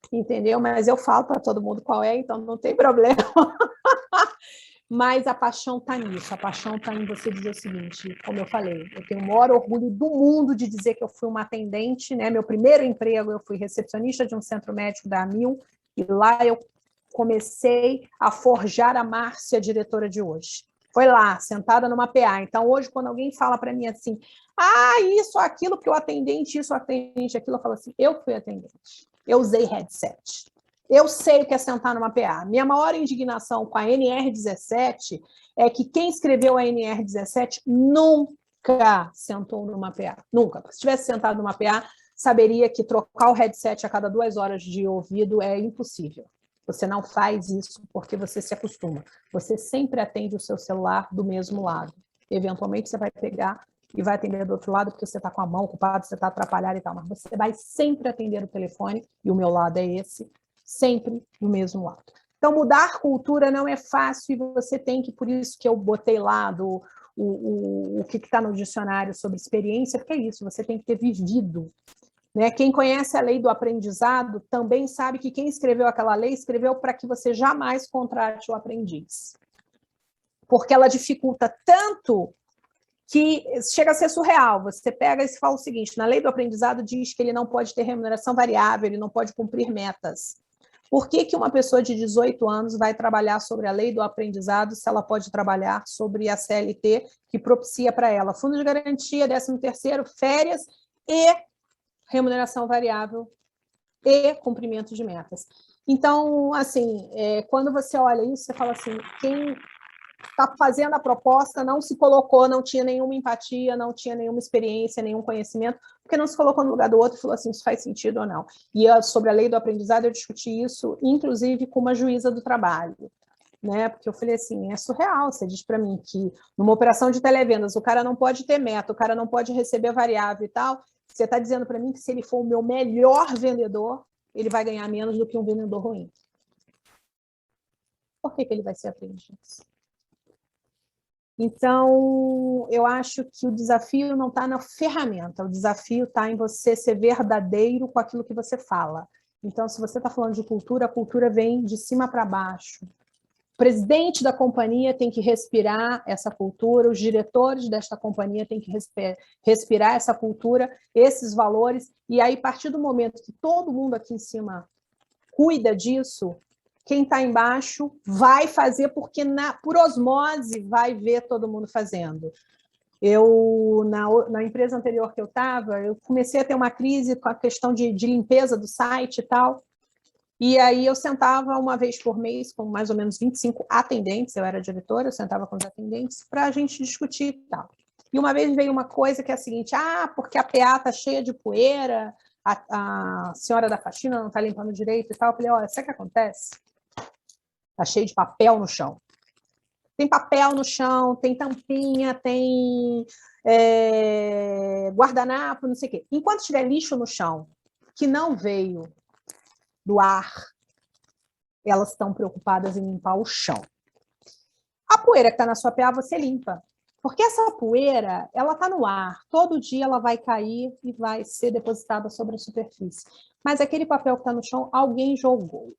entendeu? Mas eu falo para todo mundo qual é, então não tem problema. mas a paixão está nisso, a paixão está em você dizer o seguinte, como eu falei, eu tenho o maior orgulho do mundo de dizer que eu fui uma atendente, né? Meu primeiro emprego, eu fui recepcionista de um centro médico da AMIL, e lá eu comecei a forjar a Márcia, diretora de hoje. Foi lá, sentada numa PA. Então, hoje, quando alguém fala para mim assim, isso, aquilo, porque o atendente, isso, o atendente, aquilo, eu falo assim, eu fui atendente, eu usei headset. Eu sei o que é sentar numa PA. Minha maior indignação com a NR17 é que quem escreveu a NR17 nunca sentou numa PA. Nunca. Se tivesse sentado numa PA, saberia que trocar o headset a cada 2 horas de ouvido é impossível. Você não faz isso porque você se acostuma. Você sempre atende o seu celular do mesmo lado. Eventualmente, você vai pegar e vai atender do outro lado porque você está com a mão ocupada, você está atrapalhado e tal. Mas você vai sempre atender o telefone, e o meu lado é esse, sempre do mesmo lado. Então, mudar cultura não é fácil e você tem que, por isso que eu botei lá o que está no dicionário sobre experiência, porque é isso, você tem que ter vivido. Né? Quem conhece a lei do aprendizado também sabe que quem escreveu aquela lei escreveu para que você jamais contrate o aprendiz. Porque ela dificulta tanto que chega a ser surreal. Você pega e fala o seguinte, na lei do aprendizado diz que ele não pode ter remuneração variável, ele não pode cumprir metas. Por que que uma pessoa de 18 anos vai trabalhar sobre a lei do aprendizado se ela pode trabalhar sobre a CLT que propicia para ela fundo de garantia, 13º, férias e remuneração variável e cumprimento de metas? Então, assim, quando você olha isso, você fala assim, quem está fazendo a proposta não se colocou, não tinha nenhuma empatia, não tinha nenhuma experiência, nenhum conhecimento, porque não se colocou no lugar do outro e falou assim, isso faz sentido ou não. E sobre a lei do aprendizado, eu discuti isso, inclusive, com uma juíza do trabalho, né? Porque eu falei assim, é surreal, você diz para mim que numa operação de televendas o cara não pode ter meta, o cara não pode receber variável e tal, você está dizendo para mim que se ele for o meu melhor vendedor, ele vai ganhar menos do que um vendedor ruim. Por que ele vai ser aprendiz? Então, eu acho que o desafio não está na ferramenta, o desafio está em você ser verdadeiro com aquilo que você fala. Então, se você está falando de cultura, a cultura vem de cima para baixo. O presidente da companhia tem que respirar essa cultura, os diretores desta companhia têm que respirar essa cultura, esses valores, e aí, a partir do momento que todo mundo aqui em cima cuida disso, quem está embaixo vai fazer, porque por osmose vai ver todo mundo fazendo. Eu, na empresa anterior que eu estava, eu comecei a ter uma crise com a questão de limpeza do site e tal, e aí eu sentava uma vez por mês com mais ou menos 25 atendentes, eu era diretora, eu sentava com os atendentes para a gente discutir e tal. E uma vez veio uma coisa que é a seguinte, porque a PA está cheia de poeira, a senhora da faxina não está limpando direito e tal. Eu falei, olha, sabe o que acontece? Está cheio de papel no chão. Tem papel no chão, tem tampinha, tem guardanapo, não sei o quê. Enquanto tiver lixo no chão, que não veio do ar, elas estão preocupadas em limpar o chão. A poeira que está na sua PA, você limpa. Porque essa poeira, ela está no ar. Todo dia ela vai cair e vai ser depositada sobre a superfície. Mas aquele papel que está no chão, alguém jogou.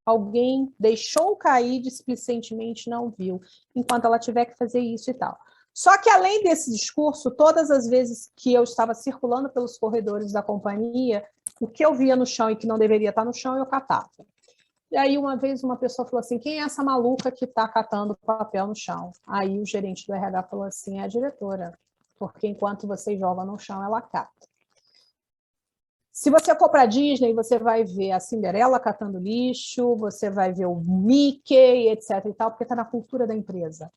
Alguém deixou cair displicentemente, não viu, enquanto ela tiver que fazer isso e tal. Só que, além desse discurso, todas as vezes que eu estava circulando pelos corredores da companhia, o que eu via no chão e que não deveria estar no chão, eu catava. E aí, uma vez, uma pessoa falou assim, quem é essa maluca que está catando papel no chão? Aí o gerente do RH falou assim, é a diretora, porque enquanto você joga no chão, ela cata. Se você for para a Disney, você vai ver a Cinderela catando lixo, você vai ver o Mickey, etc. e tal, porque está na cultura da empresa.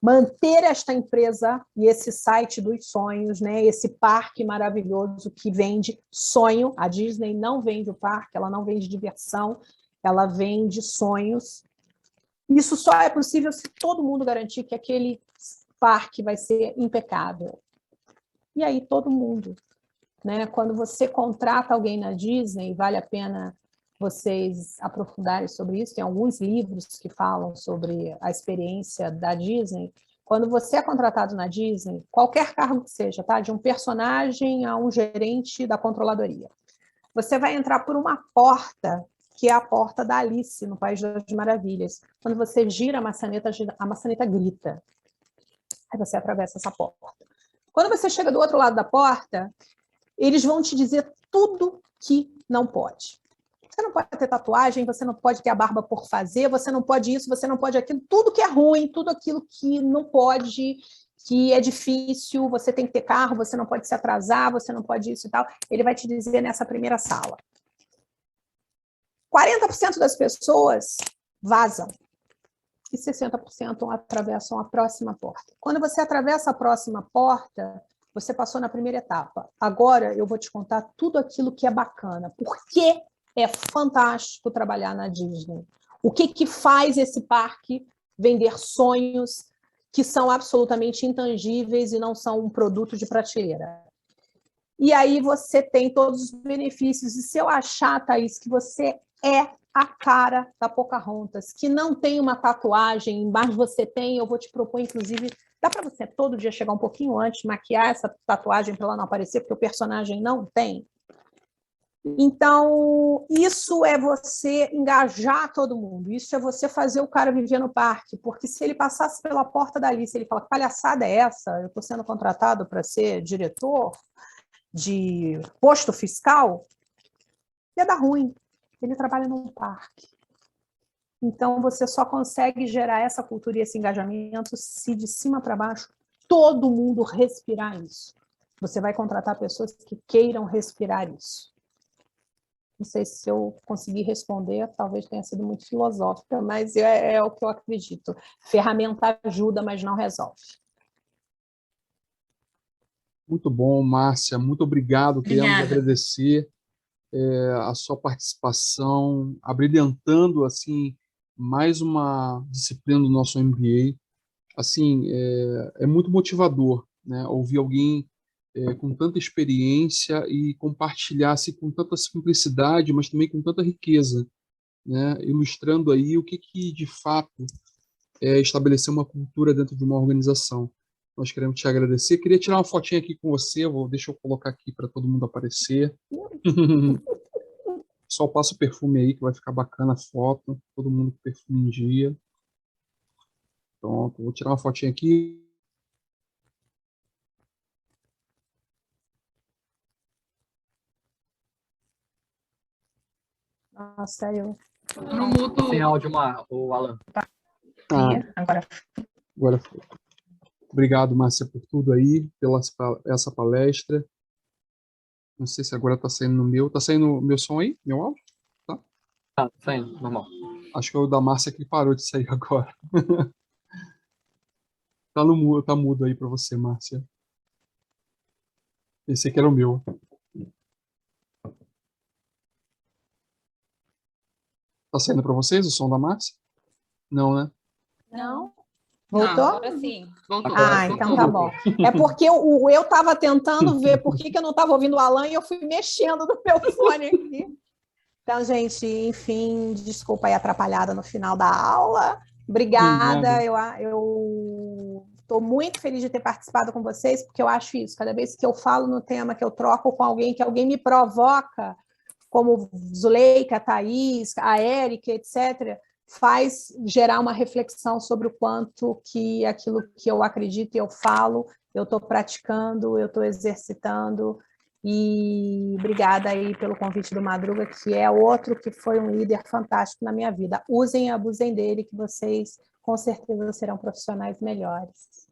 Manter esta empresa e esse site dos sonhos, né, esse parque maravilhoso que vende sonho. A Disney não vende o parque, ela não vende diversão, ela vende sonhos. Isso só é possível se todo mundo garantir que aquele parque vai ser impecável. E aí todo mundo... Né? Quando você contrata alguém na Disney, vale a pena vocês aprofundarem sobre isso, tem alguns livros que falam sobre a experiência da Disney. Quando você é contratado na Disney, qualquer cargo que seja, tá? De um personagem a um gerente da controladoria, você vai entrar por uma porta que é a porta da Alice, no País das Maravilhas. Quando você gira a maçaneta grita. Aí você atravessa essa porta. Quando você chega do outro lado da porta, eles vão te dizer tudo que não pode. Você não pode ter tatuagem, você não pode ter a barba por fazer, você não pode isso, você não pode aquilo, tudo que é ruim, tudo aquilo que não pode, que é difícil, você tem que ter carro, você não pode se atrasar, você não pode isso e tal. Ele vai te dizer nessa primeira sala. 40% das pessoas vazam e 60% atravessam a próxima porta. Quando você atravessa a próxima porta, você passou na primeira etapa. Agora eu vou te contar tudo aquilo que é bacana. Por que é fantástico trabalhar na Disney? O que faz esse parque vender sonhos que são absolutamente intangíveis e não são um produto de prateleira? E aí você tem todos os benefícios. E se eu achar, Thaís, que você é a cara da Pocahontas, que não tem uma tatuagem, mas você tem, eu vou te propor, inclusive, dá para você todo dia chegar um pouquinho antes, maquiar essa tatuagem para ela não aparecer, porque o personagem não tem. Então, isso é você engajar todo mundo, isso é você fazer o cara viver no parque, porque se ele passasse pela porta da Alice, ele fala, que palhaçada é essa? Eu estou sendo contratado para ser diretor de posto fiscal? Ia dar ruim. Ele trabalha num parque. Então, você só consegue gerar essa cultura e esse engajamento se de cima para baixo todo mundo respirar isso. Você vai contratar pessoas que queiram respirar isso. Não sei se eu consegui responder, talvez tenha sido muito filosófica, mas é o que eu acredito. Ferramenta ajuda, mas não resolve. Muito bom, Márcia. Muito obrigado. Queremos Obrigada. agradecer a sua participação, abrilhantando assim mais uma disciplina do nosso MBA. Assim, é muito motivador, né? Ouvir alguém com tanta experiência e compartilhar-se com tanta simplicidade, mas também com tanta riqueza, né? Ilustrando aí o que de fato é estabelecer uma cultura dentro de uma organização. Nós queremos te agradecer. Queria tirar uma fotinha aqui com você, deixa eu colocar aqui para todo mundo aparecer. Só passa o perfume aí, que vai ficar bacana a foto. Todo mundo com perfume em dia. Pronto, vou tirar uma fotinha aqui. Nossa, eu... No mudo. Sem áudio, o Alan. Agora foi. Obrigado, Márcia, por tudo aí, pela essa palestra. Não sei se agora está saindo no meu. Está saindo o meu som aí? Meu áudio? Tá? Tá saindo, normal. Acho que é o da Márcia que parou de sair agora. Tá mudo aí para você, Márcia. Esse aqui era o meu. Tá saindo para vocês o som da Márcia? Não, né? Não? Voltou? Agora sim. Voltou. Então tá bom. É porque eu estava tentando ver por que eu não estava ouvindo o Alan e eu fui mexendo no meu fone aqui. Então, gente, enfim, desculpa aí a atrapalhada no final da aula. Obrigada. Eu estou muito feliz de ter participado com vocês, porque eu acho isso. Cada vez que eu falo no tema, que eu troco com alguém, que alguém me provoca, como Zuleika, Thaís, a Érica, etc., faz gerar uma reflexão sobre o quanto que aquilo que eu acredito e eu falo, eu estou praticando, eu estou exercitando. E obrigada aí pelo convite do Madruga, que é outro que foi um líder fantástico na minha vida. Usem e abusem dele, que vocês com certeza serão profissionais melhores.